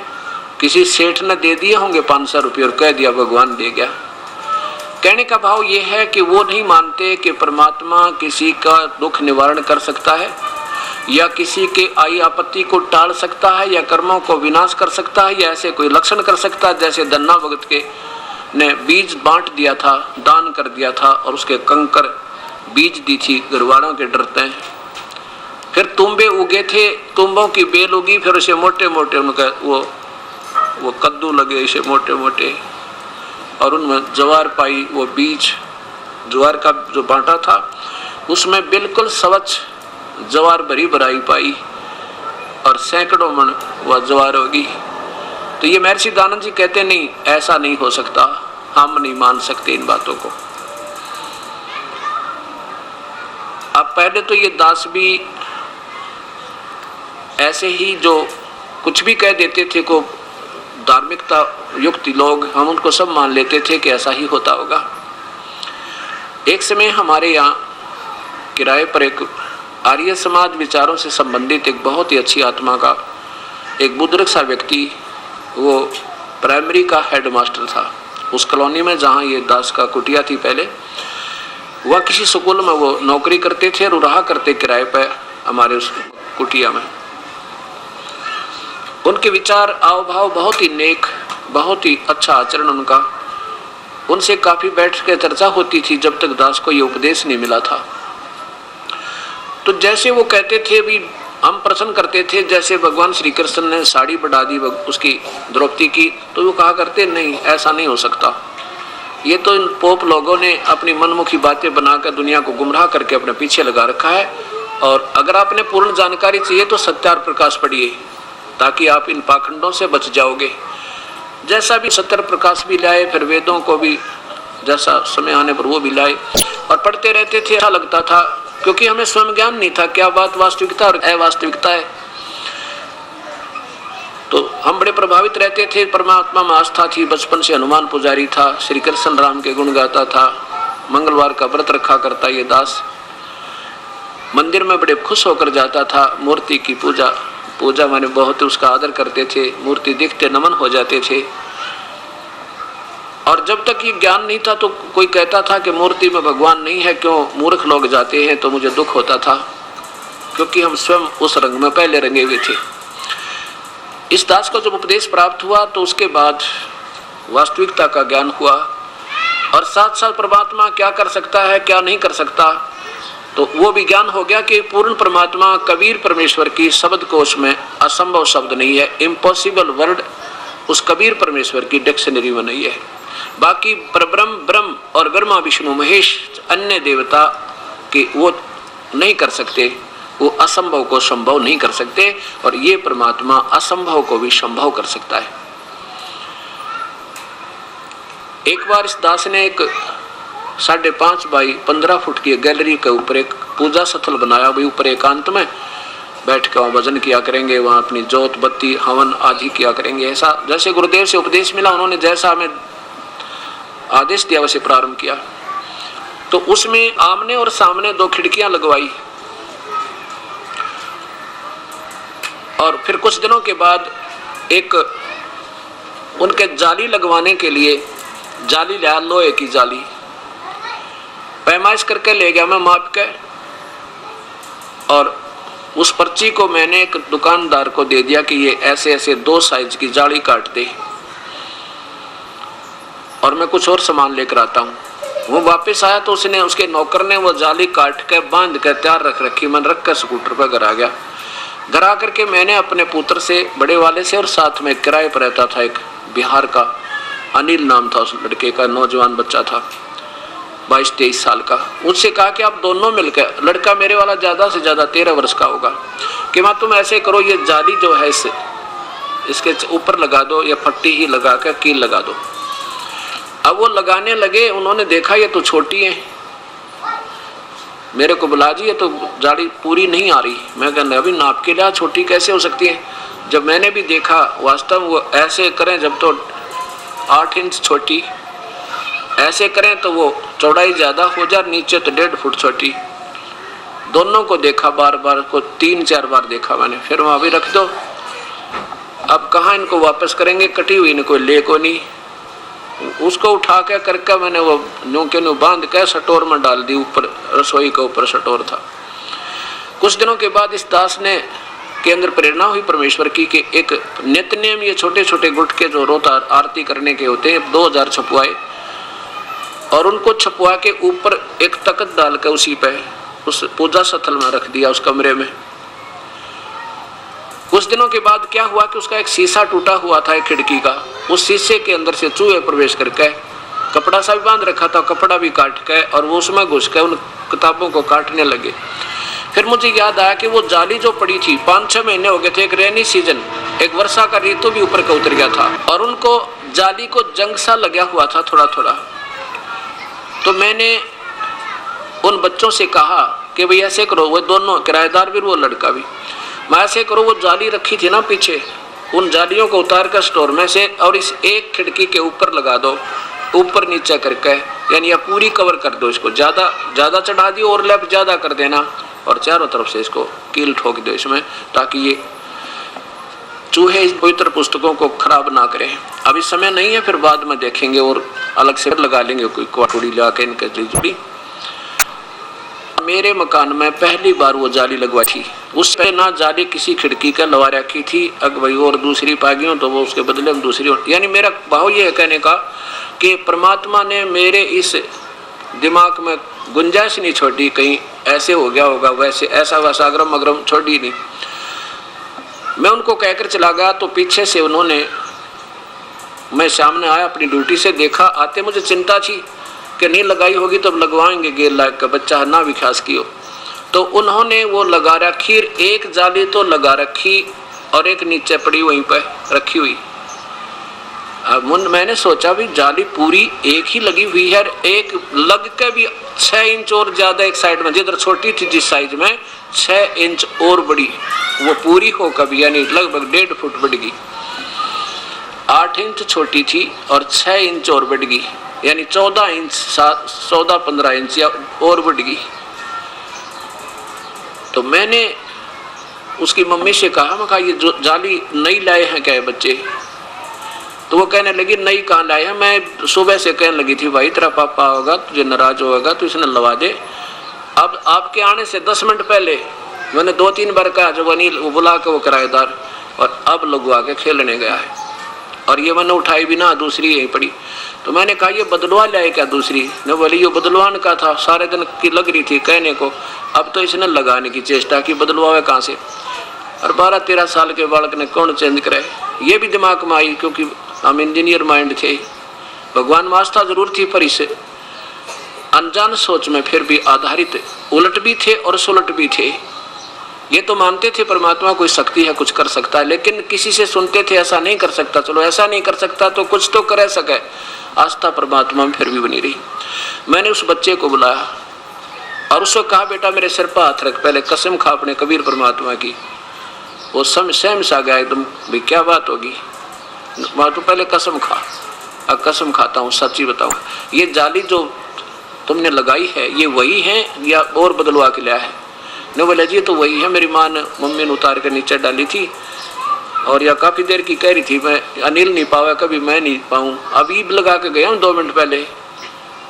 किसी सेठ ने दे दिए होंगे 500 रुपये और कह दिया भगवान दे गया। कहने का भाव ये है कि वो नहीं मानते कि परमात्मा किसी का दुख निवारण कर सकता है, या किसी के आई आपत्ति को टाल सकता है, या कर्मों को विनाश कर सकता है, या ऐसे कोई लक्षण कर सकता है। जैसे धन्ना भगत के ने बीज बांट दिया था, दान कर दिया था, और उसके कंकर बीज दी थी, गरवाड़ों के डरते हैं। फिर तुम्बे उगे थे, तुम्बों की बेल उगी, फिर उसे मोटे मोटे उनका वो कद्दू लगे इसे मोटे मोटे, और उनमें ज्वार पाई। वो बीज ज्वार का जो बांटा था उसमें बिल्कुल स्वच्छ ज्वार भरी भराई पाई, और सैकड़ों मन वह ज्वार होगी। तो ये महर्षि दयानंद जी कहते नहीं, ऐसा नहीं हो सकता, हम नहीं मान सकते इन बातों को। अब पहले तो ये दास भी ऐसे ही जो कुछ भी कह देते थे, को धार्मिकता युक्त लोग, हम उनको सब मान लेते थे कि ऐसा ही होता होगा। एक समय हमारे यहाँ किराए पर एक आर्य समाज विचारों से संबंधित एक बहुत ही अच्छी आत्मा का एक बुजुर्ग सा व्यक्ति, वो प्राइमरी का हेडमास्टर था उस कॉलोनी में जहाँ ये दास का कुटिया थी पहले। वह किसी स्कूल में वो नौकरी करते थे और रहा करते किराए पर हमारे उस कुटिया में। उनके विचार आव भाव बहुत ही नेक, बहुत ही अच्छा आचरण उनका। उनसे काफी बैठ के चर्चा होती थी जब तक दास को ये उपदेश नहीं मिला था। तो जैसे वो कहते थे, भी हम प्रश्न करते थे, जैसे भगवान श्री कृष्ण ने साड़ी बढ़ा दी उसकी द्रौपदी की, तो वो कहा करते नहीं, ऐसा नहीं हो सकता, ये तो इन पोप लोगों ने अपनी मनमुखी बातें बनाकर दुनिया को गुमराह करके अपने पीछे लगा रखा है। और अगर आपने पूर्ण जानकारी चाहिए तो सत्यार्थ प्रकाश पढ़िए, ताकि आप इन पाखंडों से बच जाओगे। जैसा भी सत्यार्थ प्रकाश भी लाए, फिर वेदों को भी जैसा समय आने पर वो भी लाए, और पढ़ते रहते थे। अच्छा लगता था, क्योंकि हमें स्वयं ज्ञान नहीं था क्या बात वास्तविकता और अवास्तविकता है। तो हम बड़े प्रभावित रहते थे, परमात्मा में आस्था थी। बचपन से हनुमान पुजारी था, श्री कृष्ण राम के गुण गाता था, मंगलवार का व्रत रखा करता ये दास। मंदिर में बड़े खुश होकर जाता था, मूर्ति की पूजा माने बहुत उसका आदर करते थे, मूर्ति दिखते नमन हो जाते थे। और जब तक ये ज्ञान नहीं था तो कोई कहता था कि मूर्ति में भगवान नहीं है, क्यों मूर्ख लोग जाते हैं, तो मुझे दुख होता था, क्योंकि हम स्वयं उस रंग में पहले रंगे हुए थे। इस दास को जब उपदेश प्राप्त हुआ तो उसके बाद वास्तविकता का ज्ञान हुआ, और साथ साथ परमात्मा क्या कर सकता है क्या नहीं कर सकता, तो वो भी ज्ञान हो गया कि पूर्ण परमात्मा कबीर परमेश्वर की शब्द कोश में असंभव शब्द नहीं है, इम्पॉसिबल वर्ड उस कबीर परमेश्वर की डिक्शनरी बनाई है। बाकी परब्रह्म ब्रह्म और ब्रह्मा विष्णु महेश अन्य देवता के वो नहीं कर सकते, वो असंभव को संभव नहीं कर सकते, और ये परमात्मा असंभव को भी संभव कर सकता है। एक बार इस दास ने एक 5.5 बाई 15 फुट की गैलरी के ऊपर एक पूजा स्थल बनाया। भाई ऊपर एकांत में बैठ के वहाँ भजन किया करेंगे, वहाँ अपनी जोत बत्ती हवन आदि किया करेंगे। ऐसा जैसे गुरुदेव से उपदेश मिला, उन्होंने जैसा हमें आदेश दिया वैसे प्रारंभ किया। तो उसमें आमने और सामने 2 खिड़कियां लगवाई, और फिर कुछ दिनों के बाद एक उनके जाली लगवाने के लिए जाली लिया, लोहे की जाली, पैमाइश करके ले गया मैं माप के, और उस पर्ची को मैंने एक दुकानदार को दे दिया कि ये ऐसे ऐसे 2 साइज की जाली काट दे, और मैं कुछ और सामान लेकर आता हूँ। वो वापस आया तो उसने, उसके नौकर ने वो जाली काट के बांध के तैयार रख रखी। मैंने रख कर स्कूटर पर घर आ गया। घर आ करके मैंने अपने पुत्र से, बड़े वाले से, और साथ में किराए पर रहता था एक बिहार का, अनिल नाम था उस लड़के का, नौजवान बच्चा था 22-23 साल का, उससे कहा कि आप दोनों मिलकर, लड़का मेरे वाला ज़्यादा से ज़्यादा 13 वर्ष का होगा, कि माँ तुम ऐसे करो, ये जाली जो है इसके ऊपर लगा दो, या फट्टी ही लगा कर कील लगा दो। अब वो लगाने लगे, उन्होंने देखा ये तो छोटी है, मेरे को बुला जी, ये तो जाली पूरी नहीं आ रही। मैं कहना अभी नाप के लिया, छोटी कैसे हो सकती है। जब मैंने भी देखा वास्तव वो ऐसे करें जब तो 8 इंच छोटी, ऐसे करें तो वो चौड़ाई ज़्यादा हो जाए, नीचे तो 1.5 फुट छोटी। दोनों को देखा, बार बार को 3-4 बार देखा मैंने, फिर वहाँ भी रख दो, अब कहाँ इनको वापस करेंगे, कटी हुई इनको ले को नहीं। उसको उठा के करके मैंने वो न्यू के न्यू बांध के सटोर में डाल दी, ऊपर रसोई के ऊपर सटोर था। कुछ दिनों के बाद इस दास ने के अंदर प्रेरणा हुई परमेश्वर की कि एक नित्य नियम, ये छोटे छोटे गुटके जो रोज आरती करने के होते हैं, 2000 छपवाए, और उनको छपवा के ऊपर एक तख्त डाल के उसी पे उस पूजा स्थल में रख दिया, उस कमरे में। कुछ दिनों के बाद क्या हुआ कि उसका एक शीशा टूटा हुआ था, एक खिड़की का, उस शीशे के अंदर से चूहे प्रवेश करके, कपड़ा सा भी बांध रखा था, कपड़ा भी काट के, और वो उसमें घुस के उन किताबों को काटने लगे। फिर मुझे याद आया कि वो जाली जो पड़ी थी, 5-6 महीने हो गए थे, एक रेनी सीजन, एक वर्षा का ऋतु भी ऊपर का उतर गया था, और उनको जाली को जंग सा लगा हुआ था थोड़ा थोड़ा। तो मैंने उन बच्चों से कहा कि भाई ऐसे करो, वो दोनों किराएदार भी, वो लड़का भी, मैं ऐसे करो, वो जाली रखी थी ना पीछे, उन जालियों को उतार कर स्टोर में से और इस एक खिड़की के ऊपर लगा दो, ऊपर नीचे करके, यानी या पूरी कवर कर दो इसको, ज़्यादा चढ़ा दियो, ओवरलैप ज़्यादा कर देना, और चारों तरफ से इसको कील ठोक दो इसमें, ताकि ये चूहे इस पवित्र पुस्तकों को खराब ना करें। अभी समय नहीं है, फिर बाद में देखेंगे और अलग से लगा लेंगे कोई क्वाटूड़ी ला के इनके जुड़ी। मेरे मकान में पहली बार वो जाली लगवाई थी, उस पे ना जाली किसी खिड़की का लगा रखी थी, अगर भाई और दूसरी पागी हो तो वो उसके बदले में दूसरी, यानी मेरा भाव ये है कहने का कि परमात्मा ने मेरे इस दिमाग में गुंजाइश नहीं छोड़ी कहीं ऐसे हो गया होगा, वैसे ऐसा वैसा अग्रम अग्रम छोड़ी नहीं। मैं उनको कहकर चला गया तो पीछे से उन्होंने, मैं सामने आया अपनी ड्यूटी से, देखा आते, मुझे चिंता थी कि नहीं लगाई होगी तो लगवाएंगे, गेर लायक का बच्चा ना विकास की हो, तो उन्होंने वो लगा रखी, एक जाली तो लगा रखी और एक नीचे पड़ी वहीं पर रखी हुई। अब मैंने सोचा भी जाली पूरी एक ही लगी हुई है, एक लग के भी 6 इंच और ज्यादा एक साइड में, जिधर छोटी थी जिस साइज में 6 इंच और बड़ी, वो पूरी हो कभी, यानी लगभग 1.5 फुट बढ़ गई। 8 इंच छोटी थी और 6 इंच और बढ़ गई, यानी 14 इंच 14-15 इंच या और बढ़ गई। तो मैंने उसकी मम्मी से कहा, मैं कहा ये जो जाली नई लाए हैं क्या बच्चे? तो वो कहने लगी नहीं कहाँ लाए हैं, मैं सुबह से कहने लगी थी भाई तेरा पापा होगा तुझे नाराज होगा तो इसने लगा दे। अब आपके आने से 10 मिनट पहले मैंने 2-3 बार कहा, जो अनिल वो बुला के वो किराएदार, और अब लगवा के खेलने गया है, और ये मैंने उठाई भी ना, दूसरी यहीं पड़ी। तो मैंने कहा ये बदलवा लाए क्या दूसरी? न बोली ये बदलवान का था, सारे दिन की लग रही थी कहने को, अब तो इसने लगाने की चेष्टा की, बदलवावे कहाँ से? और 12-13 साल के बालक ने कौन चेंज करे? ये भी दिमाग में आई, क्योंकि हम इंजीनियर माइंड थे। भगवान में आस्था जरूर थी, पर इस अनजान सोच में फिर भी आधारित उलट भी थे और सुलट भी थे। ये तो मानते थे परमात्मा कोई शक्ति है, कुछ कर सकता है, लेकिन किसी से सुनते थे ऐसा नहीं कर सकता। चलो ऐसा नहीं कर सकता तो कुछ तो कर सके। आस्था परमात्मा में फिर भी बनी रही। मैंने उस बच्चे को बुलाया और उसको कहा, बेटा मेरे सिर पर हाथ रख, पहले कसम खा अपने कबीर परमात्मा की। वो सहम सा गया एकदम, भाई क्या बात होगी। तो पहले कसम खा। अब कसम खाता हूँ, सच्ची बताऊँ, ये जाली जो तुमने लगाई है ये वही है या और बदलवा के लिया है? ने बोला जी तो वही है, मेरी माँ ने मम्मी ने उतार कर नीचे डाली थी और या काफ़ी देर की कह रही थी, मैं अनिल नहीं पावा कभी मैं नहीं पाऊँ। अभी लगा के गया हूँ 2 मिनट पहले,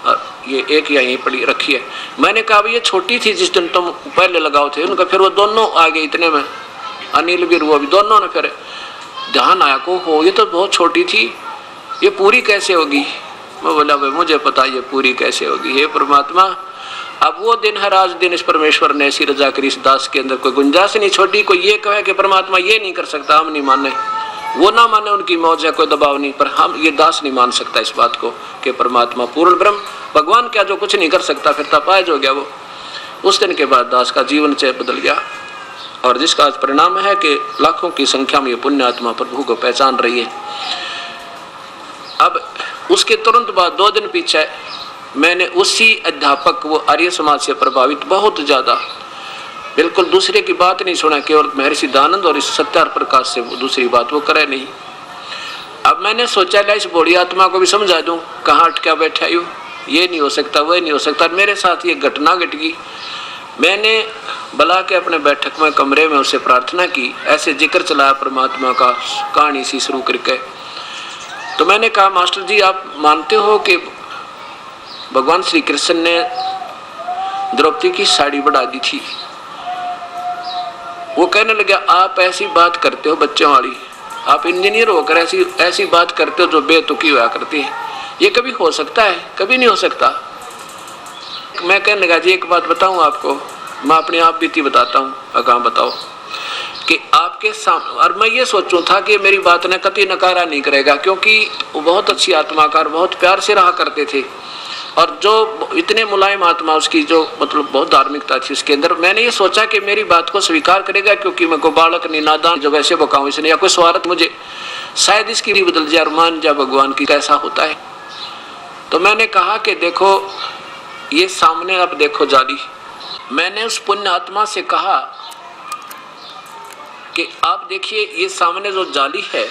और ये एक यहीं पड़ी रखी है। मैंने कहा ये छोटी थी जिस दिन तुम पहले लगाओ थे। उनका फिर वो दोनों आ गए, इतने में अनिल भी वो भी, दोनों ने फिर ध्यान आया को हो ये तो बहुत छोटी थी, ये पूरी कैसे होगी? मैं बोला भाई मुझे पता ये पूरी कैसे होगी। हे परमात्मा, अब वो दिन है, आज दिन इस परमेश्वर ने ऐसी रजा करी इस दास के अंदर, कोई गुंजाइश नहीं छोड़ी। कोई ये कहे कि परमात्मा ये नहीं कर सकता, हम नहीं माने, वो ना माने उनकी मौज है, कोई दबाव नहीं, पर हम ये दास नहीं मान सकता इस बात को कि परमात्मा पूर्ण ब्रह्म भगवान क्या जो कुछ नहीं कर सकता, फिर तपायज हो गया वो। उस दिन के बाद दास का जीवन चेहरा बदल गया और जिसका आज परिणाम है कि लाखों की संख्या में ये पुण्य आत्मा प्रभु को पहचान रही है। अब उसके तुरंत बाद 2 दिन पीछे मैंने उसी अध्यापक, वो आर्य समाज से प्रभावित बहुत ज्यादा, बिल्कुल दूसरे की बात नहीं सुना, केवल महर्षि दयानंद और इस सत्यार प्रकाश से दूसरी बात वो करे नहीं। अब मैंने सोचा इस बूढ़ी आत्मा को भी समझा दूं, कहाँ अटका बैठा यू, ये नहीं हो सकता वह नहीं हो सकता। मेरे साथ ये घटना घट गई। मैंने बुला के अपने बैठक में कमरे में उससे प्रार्थना की, ऐसे जिक्र चलाया परमात्मा का कहानी सी शुरू करके। तो मैंने कहा मास्टर जी आप मानते हो कि भगवान श्री कृष्ण ने द्रौपदी की साड़ी बढ़ा दी थी? वो कहने लगा आप ऐसी बात करते हो बच्चों वाली, आप इंजीनियर होकर ऐसी बात करते हो जो बेतुकी हुआ करती है, ये कभी हो सकता है? कभी नहीं हो सकता। मैं कहने लगा जी एक बात बताऊं आपको, मैं अपनी आप बीती बताता हूँ। कहाँ बताओ? कि आपके सामने, और मैं ये सोचूं था कि मेरी बात ने कतई नकारा नहीं करेगा, क्योंकि वो बहुत अच्छी आत्माकार बहुत प्यार से रहा करते थे और जो इतने मुलायम आत्मा उसकी, जो मतलब बहुत धार्मिकता थी उसके अंदर। मैंने ये सोचा कि मेरी बात को स्वीकार करेगा, क्योंकि मैं को बालक नहीं नादान जो वैसे बकाऊं इसने, या कोई स्वार्थ मुझे शायद इसकी भी बदल जाए और मान जा भगवान की कैसा होता है। तो मैंने कहा कि देखो ये सामने आप देखो जाली। मैंने उस पुण्य आत्मा से कहा कि आप देखिए ये सामने जो जाली है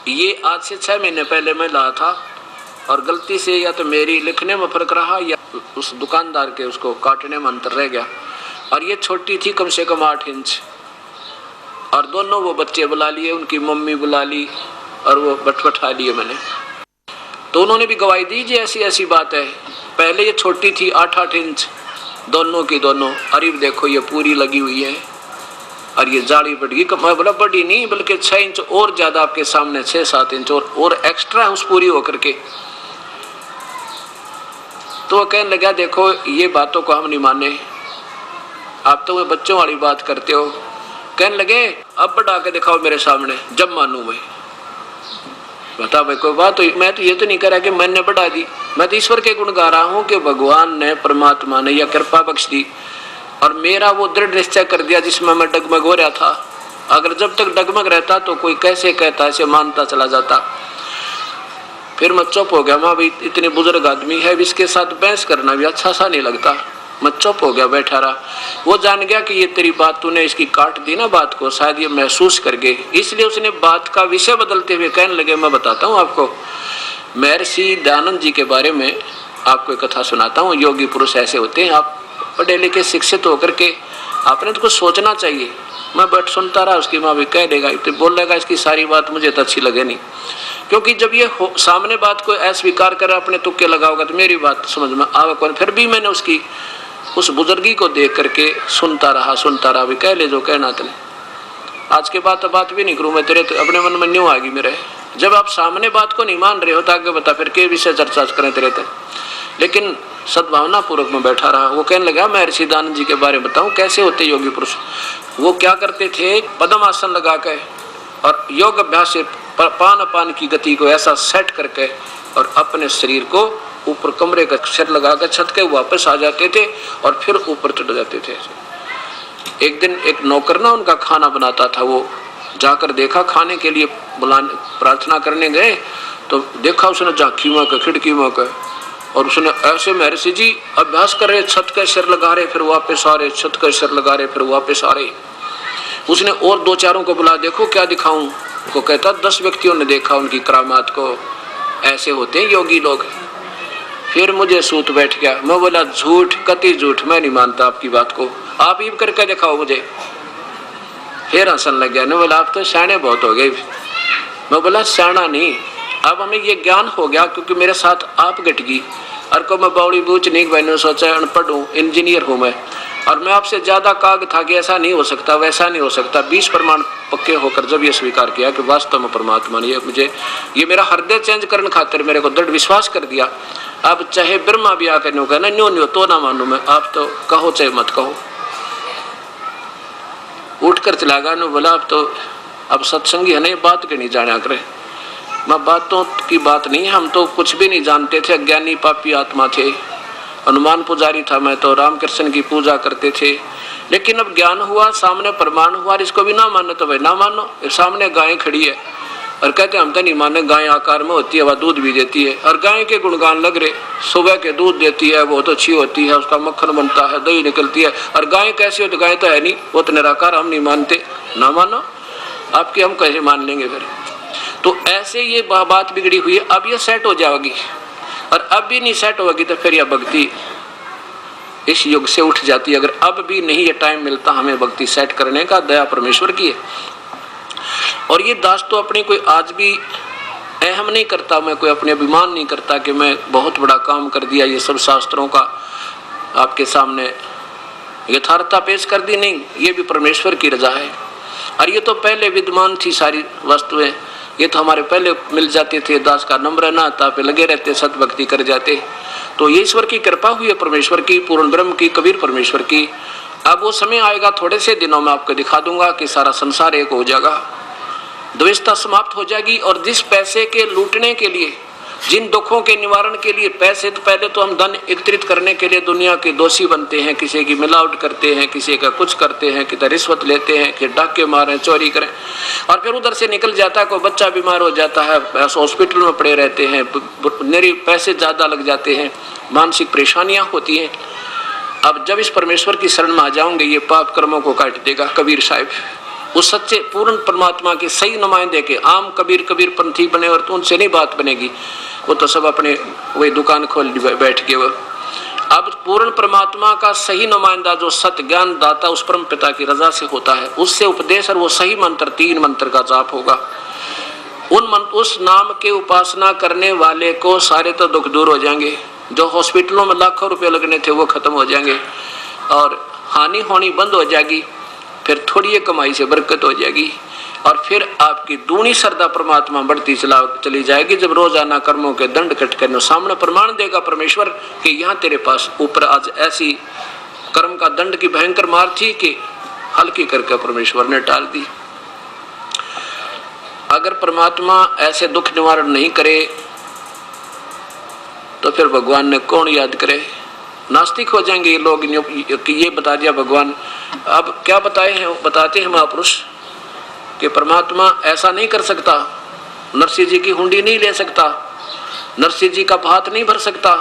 ये आज से 6 महीने पहले मैं लाया था और गलती से या तो मेरी लिखने में फर्क रहा या उस दुकानदार के उसको काटने में अंतर रह गया, और ये छोटी थी कम से कम 8 इंच। और दोनों वो बच्चे बुला लिए, उनकी मम्मी बुला ली और वो बटबठा लिए मैंने। तो उन्होंने भी गवाही दी जी ऐसी ऐसी बात है। पहले ये छोटी थी 8-8 इंच दोनों की दोनों, अरे देखो ये पूरी लगी हुई है और ये जाली बढ़ी। मैं बोला बड़ी नहीं बल्कि 6 इंच और ज्यादा आपके सामने 6-7 इंच और एक्स्ट्रा उस पूरी होकर के। तो वो कहने लगा देखो ये बातों को हम नहीं माने, आप तो मैं बच्चों वाली बात करते हो। कहने लगे अब बढ़ा के दिखाओ मेरे सामने, जब मानूं मैं। बता भाई कोई बात, तो मैं तो ये तो नहीं कह रहा कि मैंने बढ़ा दी, मैं तो ईश्वर के गुण गा रहा हूँ कि भगवान ने परमात्मा ने यह कृपा बख्श दी और मेरा वो दृढ़ निश्चय कर दिया जिसमें मैं डगमग हो रहा था। अगर जब तक डगमग रहता तो कोई कैसे कहता, ऐसे मानता चला जाता। फिर मैं चुप हो गया। मैं भाई इतने बुजुर्ग आदमी है, इसके साथ बहस करना भी अच्छा सा नहीं लगता। मैं चुप हो गया, बैठा रहा। वो जान गया कि ये तेरी बात तूने इसकी काट दी ना बात को, शायद ये महसूस कर गए, इसलिए उसने बात का विषय बदलते हुए कहने लगे मैं बताता हूँ आपको, महर्षि दयानंद जी के बारे में आपको एक कथा सुनाता हूँ। योगी पुरुष ऐसे होते हैं, आप पढ़े लिखे शिक्षित होकर के आपने तो कुछ सोचना चाहिए। मैं बैठ सुनता रहा, उसकी माँ भी कह देगा तो बोल देगा इसकी सारी बात मुझे तो अच्छी लगे नहीं, क्योंकि जब ये सामने बात को अस्वीकार कर अपने तुक्के लगाओगा तो मेरी बात समझ में आवे कौन। फिर भी मैंने उसकी उस बुजुर्गी को देख करके सुनता रहा भी कह ले जो कहना तेने। आज के बाद तो बात भी नहीं करूँ मैं, तेरे तो अपने मन में न्यू आ गई मेरे। जब आप सामने बात को नहीं मान रहे हो तो आगे बता फिर के विषय चर्चा करें तेरे थे। लेकिन सद्भावना पूर्वक में बैठा रहा। वो कहने लगा मैं महर्षि दयानंद जी के बारे में बताऊं कैसे होते योगी पुरुष। वो क्या करते थे, पद्म आसन लगा के और योग अभ्यास से पान अपान की गति को ऐसा सेट करके और अपने शरीर को ऊपर कमरे का सिर लगाकर छत के वापस आ जाते थे और फिर ऊपर चढ़ जाते थे। एक दिन एक नौकर ना उनका खाना बनाता था, वो जाकर देखा, खाने के लिए बुलाने प्रार्थना करने गए तो देखा उसने झांकी में का खिड़की में का, और उसने ऐसे महर्षि जी अभ्यास कर रहे, छत का सिर लगा रहे फिर वापस आ रहे, छत का सिर लगा रहे फिर वापस आ रहे। उसने और 2-4 को बुला, देखो क्या दिखाऊं? को कहता 10 व्यक्तियों ने देखा उनकी करामात को, ऐसे होते हैं योगी लोग। फिर मुझे सूत बैठ गया। मैं बोला झूठ, कति झूठ, मैं नहीं मानता आपकी बात को, आप ही करके दिखाओ मुझे। फिर हंसन लग गया। ने बोला आप तो सियाने बहुत हो गए। मैं बोला सियाना नहीं, अब हमें ये ज्ञान हो गया क्योंकि मेरे साथ आप घट गई। और को मैं बावड़ी बूझ नहीं, मैंने सोचा अनपढ़ हूँ, इंजीनियर हूँ मैं, और मैं आपसे ज्यादा काग था कि ऐसा नहीं हो सकता, वैसा नहीं हो सकता। 20 प्रमाण पक्के होकर जब ये स्वीकार किया कि वास्तव में परमात्मा ने ये मेरा हृदय चेंज करने खातिर मेरे को दृढ़ विश्वास कर दिया। अब चाहे ब्रह्मा भी आकर न्यू कहना न्यो तो ना मानू मैं, आप तो कहो चाहे मत कहो। उठकर चला गया। ने बोला अब सत्संगी है नहीं, बात के नहीं जाना करे। मैं बातों की बात नहीं, हम तो कुछ भी नहीं जानते थे, अज्ञानी पापी आत्मा थे। हनुमान पुजारी था मैं तो, रामकृष्ण की पूजा करते थे। लेकिन अब ज्ञान हुआ, सामने प्रमाण हुआ, इसको भी ना मानो तो भाई ना मानो। सामने गाय खड़ी है और कहते हम तो नहीं माने, गाय आकार में होती है, वह दूध भी देती है, और गाय के गुणगान लग रहे, सुबह के दूध देती है, बहुत अच्छी होती है, उसका मक्खन बनता है, दही निकलती है। और गाय कैसी हो? तो गाय तो है नहीं, वो तो निराकार, हम नहीं मानते। ना मानो आपकी, हम कैसे मान लेंगे फिर? तो ऐसे ये बात बिगड़ी हुई है। अब ये सेट हो जाएगी, और अब भी नहीं सेट होगी तो फिर यह भक्ति इस युग से उठ जाती है। अगर अब भी नहीं ये टाइम मिलता हमें भक्ति सेट करने का, दया परमेश्वर की है। और ये दास तो अपनी कोई आज भी अहम नहीं करता, मैं कोई अपने अभिमान नहीं करता कि मैं बहुत बड़ा काम कर दिया, ये सब शास्त्रों का आपके सामने यथार्थता पेश कर दी। नहीं, ये भी परमेश्वर की रजा है। और ये तो पहले विद्यमान थी सारी वस्तुएं, ये तो हमारे पहले मिल जाते थे। दास का नम्र ना था, पे लगे रहते, सतभक्ति कर जाते। तो ये ईश्वर की कृपा हुई है, परमेश्वर की, पूर्ण ब्रह्म की, कबीर परमेश्वर की। अब वो समय आएगा, थोड़े से दिनों में आपको दिखा दूंगा कि सारा संसार एक हो जाएगा, द्वेषता समाप्त हो जाएगी। और जिस पैसे के लूटने के लिए, जिन दुखों के निवारण के लिए पैसे, तो पहले तो हम धन एकत्रित करने के लिए दुनिया के दोषी बनते हैं, किसी की मिलावट करते हैं, किसी का कुछ करते हैं, किधर रिश्वत लेते हैं, कि डाके मारें, चोरी करें, और फिर उधर से निकल जाता है। कोई बच्चा बीमार हो जाता है, हॉस्पिटल में पड़े रहते हैं, मेरे पैसे ज़्यादा लग जाते हैं, मानसिक परेशानियाँ होती हैं। अब जब इस परमेश्वर की शरण में आ जाओगे, ये पाप कर्मों को काट देगा कबीर साहिब। उस सच्चे पूर्ण परमात्मा के सही नुमाइंदे के आम कबीर पंथी बने, और तो उनसे नहीं बात बनेगी, वो तो सब अपने वही दुकान खोल बैठ गए। वो अब पूर्ण परमात्मा का सही नुमाइंदा जो सत्य ज्ञान दाता उस परम पिता की रजा से होता है, उससे उपदेश और वो सही मंत्र, 3 मंत्र का जाप होगा। उस नाम के उपासना करने वाले को सारे तो दुख दूर हो जाएंगे। जो हॉस्पिटलों में लाखों रुपए लगने थे वो खत्म हो जाएंगे, और हानि होनी बंद हो जाएगी। फिर थोड़ी कमाई से बरकत हो जाएगी, और फिर आपकी दूनी श्रद्धा परमात्मा बढ़ती चली जाएगी। जब रोजाना कर्मों के दंड कट करने सामने प्रमाण देगा परमेश्वर कि यहाँ तेरे पास ऊपर आज ऐसी कर्म का दंड की भयंकर मार थी कि हल्की करके परमेश्वर ने टाल दी। अगर परमात्मा ऐसे दुख निवारण नहीं करे तो फिर भगवान ने कौन याद करे? नास्तिक हो जाएंगे ये लोग कि ये बता दिया भगवान। अब क्या बताते हैं महापुरुष कि परमात्मा ऐसा नहीं कर सकता, नरसिंह जी की हुंडी नहीं ले सकता, नरसिंह जी का भात नहीं भर सकता,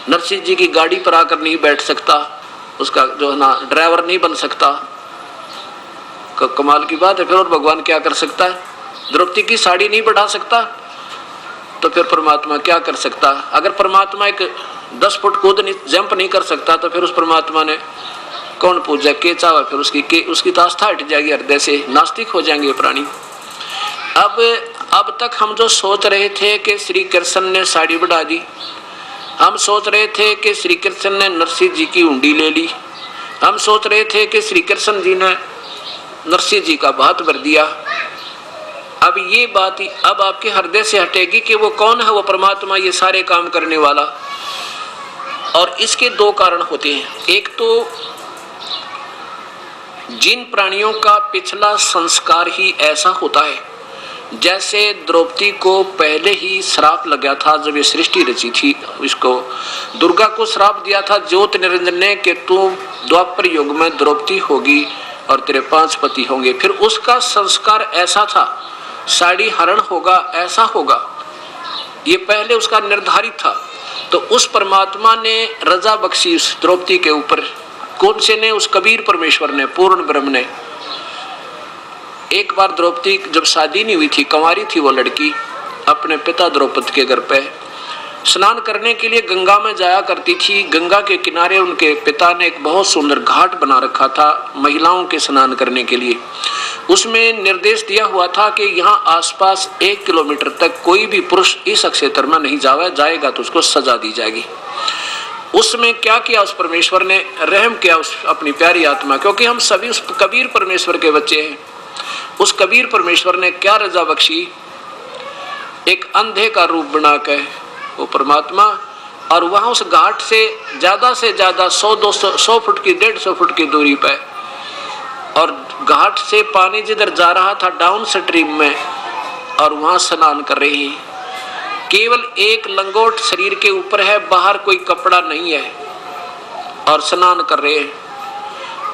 नरसिंह जी की गाड़ी पर आकर नहीं बैठ सकता, उसका जो है ना ड्राइवर नहीं बन सकता। कमाल की बात है। फिर और भगवान क्या कर सकता है? द्रौपदी की साड़ी नहीं बढ़ा सकता, तो फिर परमात्मा क्या कर सकता? अगर परमात्मा एक 10 फुट कूद जंप नहीं कर सकता तो फिर उस परमात्मा ने कौन पूजा के चावा? फिर उसकी तो आस्था हट जाएगी हृदय से, नास्तिक हो जाएंगे प्राणी। अब तक हम जो सोच रहे थे कि श्री कृष्ण ने साड़ी बढ़ा दी, हम सोच रहे थे कि श्री कृष्ण ने नरसिंह जी की हुंडी ले ली, हम सोच रहे थे कि श्री कृष्ण जी ने नरसिंह जी का भात भर दिया। अब ये बात अब आपके हृदय से हटेगी कि वो कौन है, वो परमात्मा, ये सारे काम करने वाला। और इसके 2 कारण होते हैं। एक तो जिन प्राणियों का पिछला संस्कार ही ऐसा होता है जैसे द्रौपदी को पहले ही श्राप लगा था जब ये सृष्टि रची थी, इसको दुर्गा को श्राप दिया था ज्योत निरंजन ने कि तू द्वापर युग में द्रौपदी होगी और तेरे 5 पति होंगे। फिर उसका संस्कार ऐसा था, साड़ी हरण होगा, ऐसा होगा, ये पहले उसका निर्धारित था। तो उस परमात्मा ने रजा बख्शी उस द्रौपदी के ऊपर। कौन से ने? उस कबीर परमेश्वर ने, पूर्ण ब्रह्म ने। एक बार द्रौपदी जब शादी नहीं हुई थी, कंवारी थी वो लड़की, अपने पिता द्रौपद के घर पे स्नान करने के लिए गंगा में जाया करती थी। गंगा के किनारे उनके पिता ने एक बहुत सुंदर घाट बना रखा था महिलाओं के स्नान करने के लिए। उसमें निर्देश दिया हुआ था कि यहाँ आसपास 1 किलोमीटर तक कोई भी पुरुष इस क्षेत्र में नहीं जाएगा तो उसको सजा दी जाएगी। उसमें क्या किया उस परमेश्वर ने? रहम किया उस अपनी प्यारी आत्मा, क्योंकि हम सभी उस कबीर परमेश्वर के बच्चे हैं। उस कबीर परमेश्वर ने क्या रजा बख्शी? एक अंधे का रूप बना के वो परमात्मा, और वहां उस घाट से ज्यादा 100 फुट की 150 फुट की दूरी पे, और घाट से पानी जिधर जा रहा था डाउन स्ट्रीम में, और वहां स्नान कर रही है। केवल एक लंगोट शरीर के ऊपर है, बाहर कोई कपड़ा नहीं है, और स्नान कर रहे हैं।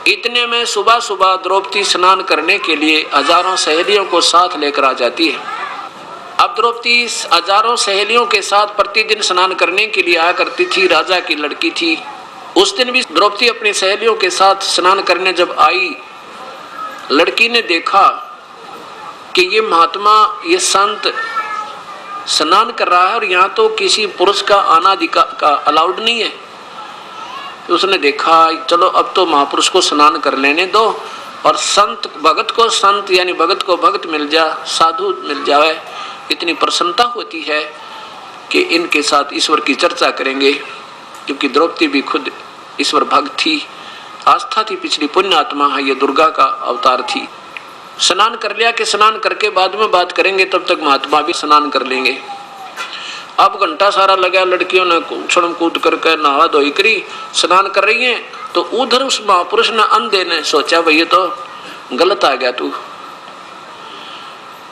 इतने में सुबह सुबह द्रौपदी स्नान करने के लिए हजारों सहेलियों को साथ लेकर आ जाती है। अब द्रौपदी हजारों सहेलियों के साथ प्रतिदिन स्नान करने के लिए आया करती थी। राजा की लड़की थी। उस दिन भी द्रौपदी अपनी सहेलियों के साथ स्नान करने जब आई, लड़की ने देखा कि ये महात्मा, ये संत स्नान कर रहा है और यहाँ तो किसी पुरुष का आना का अलाउड नहीं है। तो उसने देखा चलो अब तो महापुरुष को स्नान कर लेने दो, और संत भगत को संत यानी भगत को भगत मिल जा, साधु मिल जाए, इतनी प्रसन्नता होती है कि इनके साथ ईश्वर की चर्चा करेंगे। क्योंकि द्रौपदी भी खुद ईश्वर भक्त थी, आस्था थी, पिछली पुण्य आत्मा है, ये दुर्गा का अवतार थी। स्नान कर लिया कि स्नान करके बाद में बात करेंगे, तब तक महात्मा भी स्नान कर लेंगे। अब घंटा सारा लगा, लड़कियों ने उछल कूद करके नहा धोई करी, स्नान कर रही हैं। तो उधर उस महापुरुष ने, अंधे ने सोचा भाई ये तो गलत आ गया, तू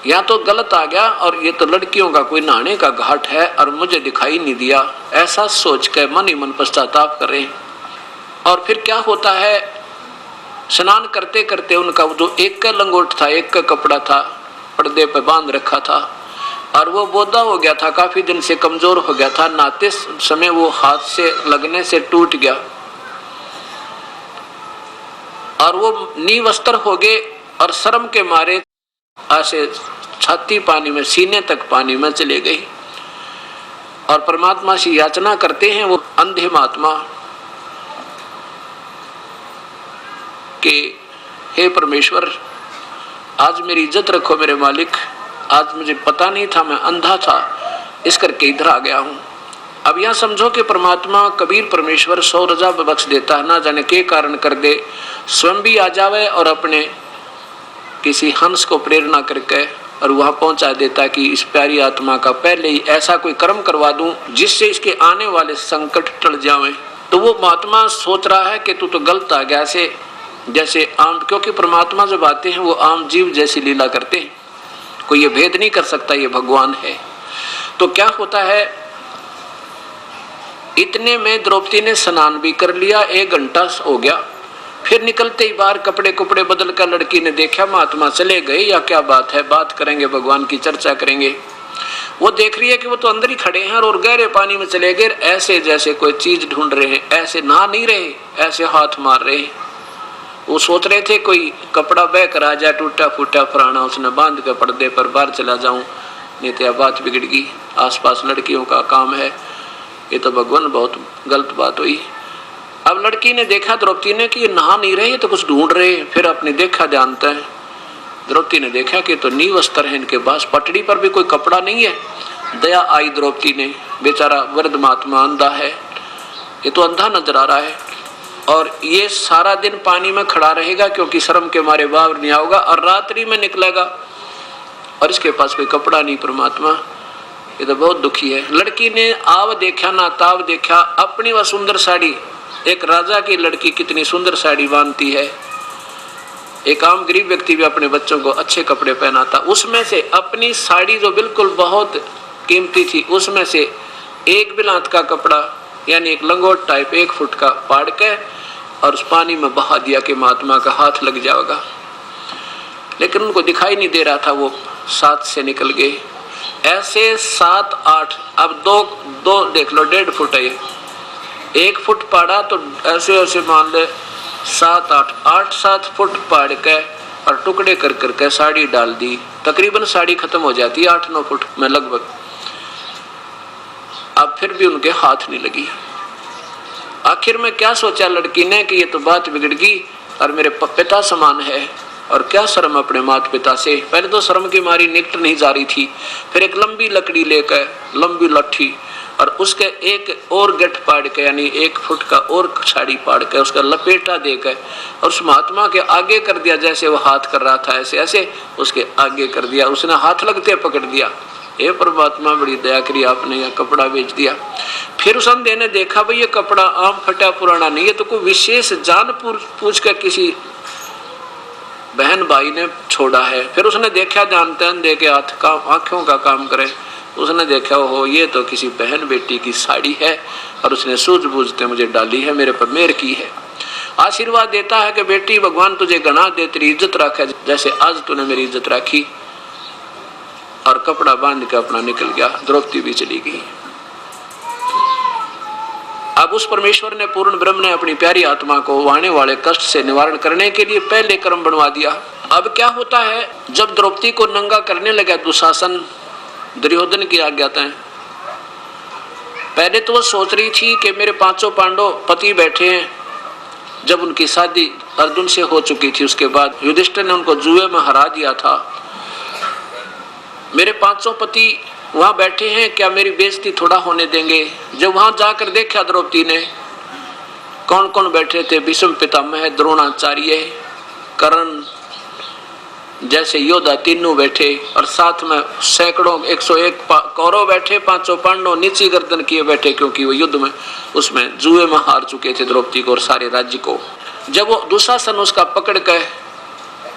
या तो गलत आ गया, और ये तो लड़कियों का कोई नहाने का घाट है और मुझे दिखाई नहीं दिया, ऐसा सोच के मन ही मन पश्चाताप करें। और फिर क्या होता है, स्नान करते करते उनका जो एक का लंगोट था, एक का कपड़ा था, पर्दे पे बांध रखा था, और वो बोधा हो गया था, काफी दिन से कमजोर हो गया था। नहाते समय वो हाथ से लगने से टूट गया, और वो निवस्त्र हो गए, और शर्म के मारे ऐसे छाती पानी में, सीने तक पानी में चले गई, और परमात्मा से याचना करते हैं वो अंधे महात्मा कि हे परमेश्वर, आज मेरी इज्जत रखो मेरे मालिक, आज मुझे पता नहीं था, मैं अंधा था, इस करके इधर आ गया हूँ। अब यह समझो कि परमात्मा कबीर परमेश्वर 100 रजा बख्श देता है, ना जाने के कारण कर दे, स्वयं भी आ जावे और अपने किसी हंस को प्रेरणा करके और वहां पहुंचा देता कि इस प्यारी आत्मा का पहले ही ऐसा कोई कर्म करवा दूं जिससे इसके आने वाले संकट टल जाएं। तो वो महात्मा सोच रहा है कि तू तो गलत आ गया, ऐसे जैसे आम, क्योंकि परमात्मा जब आते हैं वो आम जीव जैसी लीला करते हैं, कोई ये भेद नहीं कर सकता ये भगवान है। तो क्या होता है, इतने में द्रौपदी ने स्नान भी कर लिया, 1 घंटा हो गया। फिर निकलते ही बाहर कपड़े बदल कर लड़की ने देखा महात्मा चले गए, या क्या बात है, बात करेंगे, भगवान की चर्चा करेंगे। वो देख रही है कि वो तो अंदर ही खड़े हैं और गहरे पानी में चले गए, ऐसे जैसे कोई चीज ढूंढ रहे हैं, ऐसे नहा नहीं रहे, ऐसे हाथ मार रहे हैं। वो सोच रहे थे कोई कपड़ा बह कर आ जाए, टूटा फूटा पुराना, उसने बांध के पर्दे पर बाहर चला जाऊं, नहीं तो बात बिगड़ गई, आसपास लड़कियों का काम है, ये तो भगवान बहुत गलत बात हुई। अब लड़की ने देखा द्रौपदी ने कि ये नहा नहीं रहे, तो कुछ ढूंढ रहे, फिर अपने देखा जानता है, द्रौपदी ने देखा कि तो नींव वस्त्र है इनके पास, पटड़ी पर भी कोई कपड़ा नहीं है। दया आई द्रौपदी ने, बेचारा वृद्ध महात्मा अंधा है, ये तो अंधा नजर आ रहा है, और ये सारा दिन पानी में खड़ा रहेगा क्योंकि शर्म के मारे बाहर नहीं आओगा, और रात्रि में निकलेगा, और इसके पास कोई कपड़ा नहीं। परमात्मा ये तो बहुत दुखी है। लड़की ने आव देखा ना ताव देखा, अपनी वह सुंदर साड़ी, एक राजा की लड़की कितनी सुंदर साड़ी बांधती है, एक आम गरीब व्यक्ति भी अपने बच्चों को अच्छे कपड़े पहनाता, उसमें से अपनी साड़ी जो बिल्कुल बहुत कीमती थी उसमें से एक बिलात का कपड़ा यानी एक लंगोट टाइप 1 फुट का फाड़ के और उस पानी में बहा दिया कि महात्मा का हाथ लग जाएगा। लेकिन उनको दिखाई नहीं दे रहा था, वो साथ से निकल गए। ऐसे 7 8 अब दो देख लो 1.5 फुट है, 1 फुट पाड़ा तो ऐसे ऐसे मान ले 7 8 7 फुट पाड़ के और टुकड़े कर करके साड़ी डाल दी। तकरीबन साड़ी खत्म हो जाती है 8 9 फुट में लगभग। अब फिर भी उनके हाथ नहीं लगी। आखिर में क्या सोचा लड़की ने कि ये तो बात बिगड़ गई और मेरे पिता समान है, और क्या शर्म अपने माता पिता से। पहले तो शर्म की मारी निकट नहीं जा रही थी, फिर एक लंबी लकड़ी लेकर लंबी लाठी और उसके एक और गठ पाड़ के यानी 1 फुट का और साड़ी पाड़ के उसका लपेटा देकर और उस महात्मा के आगे कर दिया। जैसे वो हाथ कर रहा था ऐसे ऐसे उसके आगे कर दिया। उसने हाथ लगते पकड़ दिया। हे परमात्मा बड़ी दया करी आपने, यह कपड़ा बेच दिया। फिर उस अंधे ने देखा भाई ये कपड़ा आम फटा पुराना नहीं है, तो कोई विशेष जान पूछ कर किसी बहन भाई ने छोड़ा है। फिर उसने देखा, जानते अंधे के हाथ का आंखों का काम करे, उसने देखा हो ये तो किसी बहन बेटी की साड़ी है और उसने सूझबूझते मुझे डाली है, मेरे पर मेहर की है। आशीर्वाद देता है कि बेटी भगवान तुझे गणा दे, तेरी इज्जत रखे जैसे आज तूने मेरी इज्जत रखी। और कपड़ा बांध के अपना निकल गया। द्रौपदी भी चली गई। अब उस परमेश्वर ने पूर्ण ब्रह्म ने अपनी प्यारी आत्मा को आने वाले कष्ट से निवारण करने के लिए पहले कर्म बनवा दिया। अब क्या होता है, जब द्रौपदी को नंगा करने लगा दुशासन दुर्योधन की आज्ञाएं, पहले तो वो सोच रही थी कि मेरे 5 पांडव पति बैठे हैं। जब उनकी शादी अर्जुन से हो चुकी थी उसके बाद युधिष्ठिर ने उनको जुए में हरा दिया था। मेरे 5 पति वहां बैठे हैं, क्या मेरी बेइज्जती थोड़ा होने देंगे। जब वहां जाकर देखा द्रौपदी ने कौन कौन बैठे थे, भीष्म पितामह, द्रोणाचार्य, कर्ण जैसे योद्धा तीनों बैठे और साथ में सैकड़ों 101 कौरव बैठे, 5 पांडव नीची गर्दन किए बैठे, क्योंकि वो युद्ध में उसमें जुए में हार चुके थे द्रौपदी को और सारे राज्य को। जब वो दुशासन उसका पकड़ के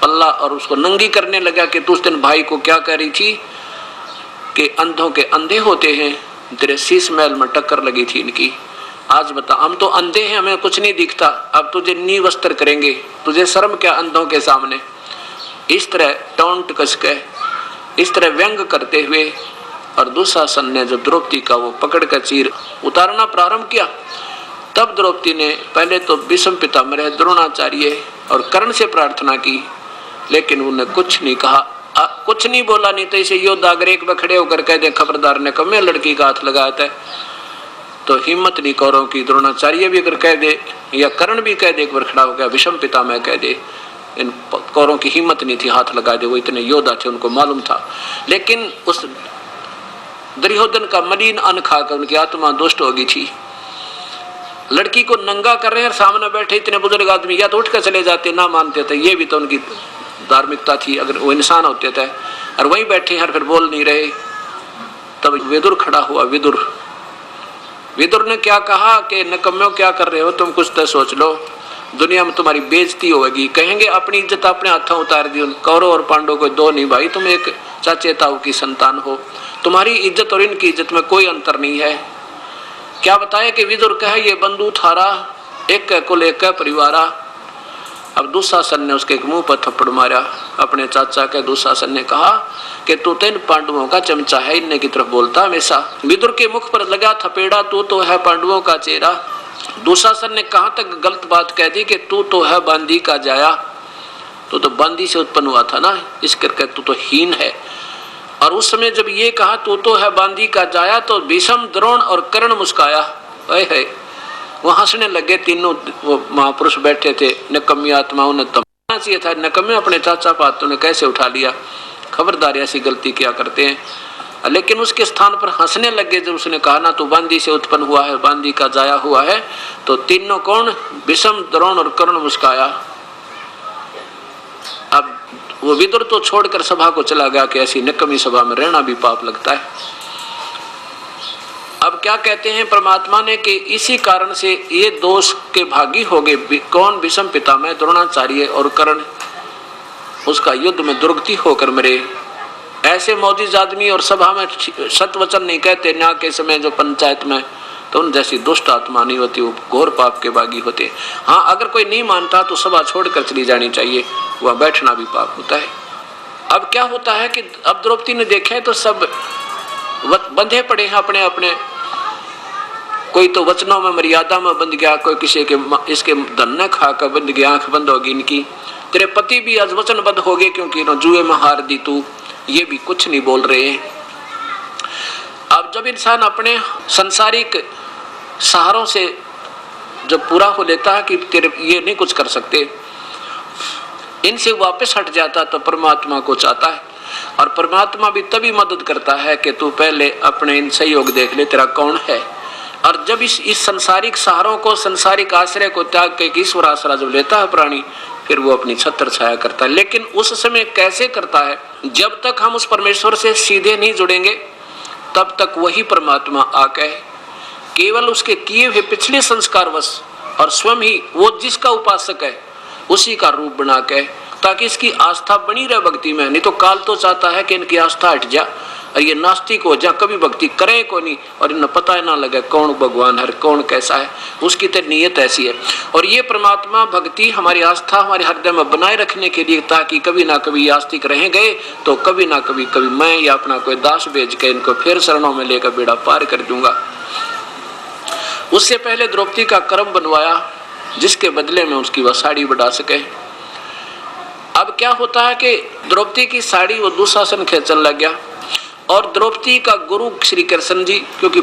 पल्ला और उसको नंगी करने लगा कि तू उस दिन भाई को क्या कह रही थी कि अंधों के अंधे होते हैं, तेरे शीश महल में टक्कर लगी थी इनकी। आज बता, हम तो अंधे हैं, हमें कुछ नहीं दिखता, अब तुझे नी वस्त्र करेंगे, तुझे शर्म क्या अंधों के सामने। इस तरह टोंट कस के इस तरह व्यंग करते हुए और दुशासन ने जब द्रौपदी का वो पकड़ कर चीर उतारना प्रारंभ किया, तब द्रौपदी ने पहले तो भीष्म पितामह, द्रोणाचार्य और कर्ण से प्रार्थना की, लेकिन उन्हें कुछ नहीं कहा, कुछ नहीं बोला। नहीं तो इसे योद्धा अगर एक बार खड़े होकर कह दे खबरदार ने कमे लड़की का हाथ लगाया था, तो हिम्मत नहीं कौरों की। द्रोणाचार्य भी अगर कह दे या कर्ण भी कह दे एक बार खड़ा हो गया, भीष्म पितामह कह दे, इन कौरों की हिम्मत नहीं थी हाथ लगा दे, वो इतने योद्धा थे, उनको मालूम था। लेकिन उस दुर्योधन का मलिन अन्न खाकर उनकी आत्मा दुष्ट हो गई थी। लड़की को नंगा कर रहे हैं, सामने बैठे इतने बुजुर्ग आदमी या तो उठ कर चले जाते, ना मानते थे, ये भी तो उनकी धार्मिकता थी अगर वो इंसान होते थे। और वहीं बैठे हैं फिर बोल नहीं रहे। तब विदुर खड़ा हुआ। विदुर ने क्या कहा कि नकम्यों क्या कर रहे हो तुम, कुछ तो सोच लो, दुनिया में तुम्हारी बेइज्जती होगी। कहेंगे अपनी इज्जत अपने हाथों उतार दी। कौरव और पांडव को दो नहीं भाई, तुम एक चाचे ताऊ की संतान हो, तुम्हारी इज्जत और इनकी इज्जत में कोई अंतर नहीं है। क्या बताया कि विदुर कहे ये बंधु थारा, एक कुल एक परिवारा। अब दुशासन ने उसके मुंह पर थप्पड़ मारा अपने चाचा के। दुशासन ने कहा कि तू तो इन पांडवों का चमचा है, इनने की तरफ बोलता हमेशा। विदुर के मुख पर लगा थपेड़ा, तू तो है पांडवों का चेहरा। दुशासन ने कहां तक गलत बात कह दी कि तू तो है बांदी का जाया, तू तो बांदी से उत्पन्न हुआ था ना, इस करके तू तो हीन है। और उस समय जब ये कहा तू तो है बांदी का जाया, तो भीष्म, द्रोण और कर्ण मुस्काया। है वो हंसने लगे। तीनों वो महापुरुष बैठे थे। नकम्मी आत्माओं ने तमना चाहिए था, नकम्मे अपने चाचा पातों ने कैसे उठा लिया, खबरदार ऐसी गलती क्या करते हैं। लेकिन उसके स्थान पर हंसने लगे जब उसने कहा ना तू बांदी से उत्पन्न हुआ है, बांदी का जाया हुआ है। तो तीनों कौन, भीष्म, द्रोण और कर्ण मुस्काया। अब वो विदुर तो छोड़कर सभा को चला गया कि ऐसी नकमी सभा में रहना भी पाप लगता है। अब क्या कहते हैं परमात्मा ने कि इसी कारण से ये दोष के भागी हो गए। कौन, भीष्म पितामह, द्रोणाचार्य और कर्ण। उसका युद्ध में दुर्गति होकर मरे। ऐसे मौजिज आदमी और सभा में सत वचन नहीं कहते न्याय के समय जो पंचायत में, तो उन जैसी दुष्ट आत्मा नहीं होती, वो घोर पाप के बागी होते। हाँ, अगर कोई नहीं मानता तो सभा छोड़कर चली जानी चाहिए, वह बैठना भी पाप होता है। अब क्या होता है कि अब द्रौपदी ने देखा है तो सब बंधे पड़े हैं अपने अपने, कोई तो वचनों में मर्यादा में बंध गया, कोई किसी के इसके धन न खाकर बंध गया, आंख बंद होगी इनकी। तेरे पति भी आज वचनबद्ध हो गए क्योंकि जुए में हार दी तू, ये भी कुछ नहीं बोल रहे हैं। अब जब इंसान अपने सांसारिक सहारों से जब पूरा हो लेता है कि तेरे ये नहीं कुछ कर सकते, इनसे वापस हट जाता तो परमात्मा को चाहता है। और परमात्मा भी तभी मदद करता है कि तू पहले अपने इन सहयोग देख ले, तेरा कौन है। और जब इस संसारिक सहारों को, संसारिक आश्रय को त्याग के ईश्वर आश्रय जब लेता है प्राणी, फिर वो अपनी छत्र छाया करता है। लेकिन उस समय कैसे करता है? जब तक हम उस परमेश्वर से सीधे नहीं जुड़ेंगे तब तक वही परमात्मा आके केवल उसके किए हुए पिछले संस्कारवश और स्वयं ही वो जिसका उपासक है उसी का रूप बना के, ताकि इसकी आस्था बनी रहे भक्ति में। नहीं तो काल तो चाहता है कि इनकी आस्था हट जा और ये नास्तिक हो जा, कभी भक्ति करे को नहीं और इन्हें पता ना लगे कौन भगवान है, कौन कैसा है। उसकी तो नीयत ऐसी है। और ये परमात्मा भक्ति हमारी आस्था हमारे हृदय में बनाए रखने के लिए, ताकि कभी ना कभी आस्तिक रह गए तो कभी ना कभी मैं या अपना कोई दास भेज के इनको फिर शरणों में लेकर बेड़ा पार कर दूंगा। उससे पहले द्रौपदी का कर्म बनवाया जिसके बदले में उसकी वह साड़ी बढ़ा सके। अब क्या होता है कि द्रौपदी की साड़ी वो दुशासन खींचने लग गया। और द्रौपदी का गुरु श्री कृष्ण जी, क्योंकि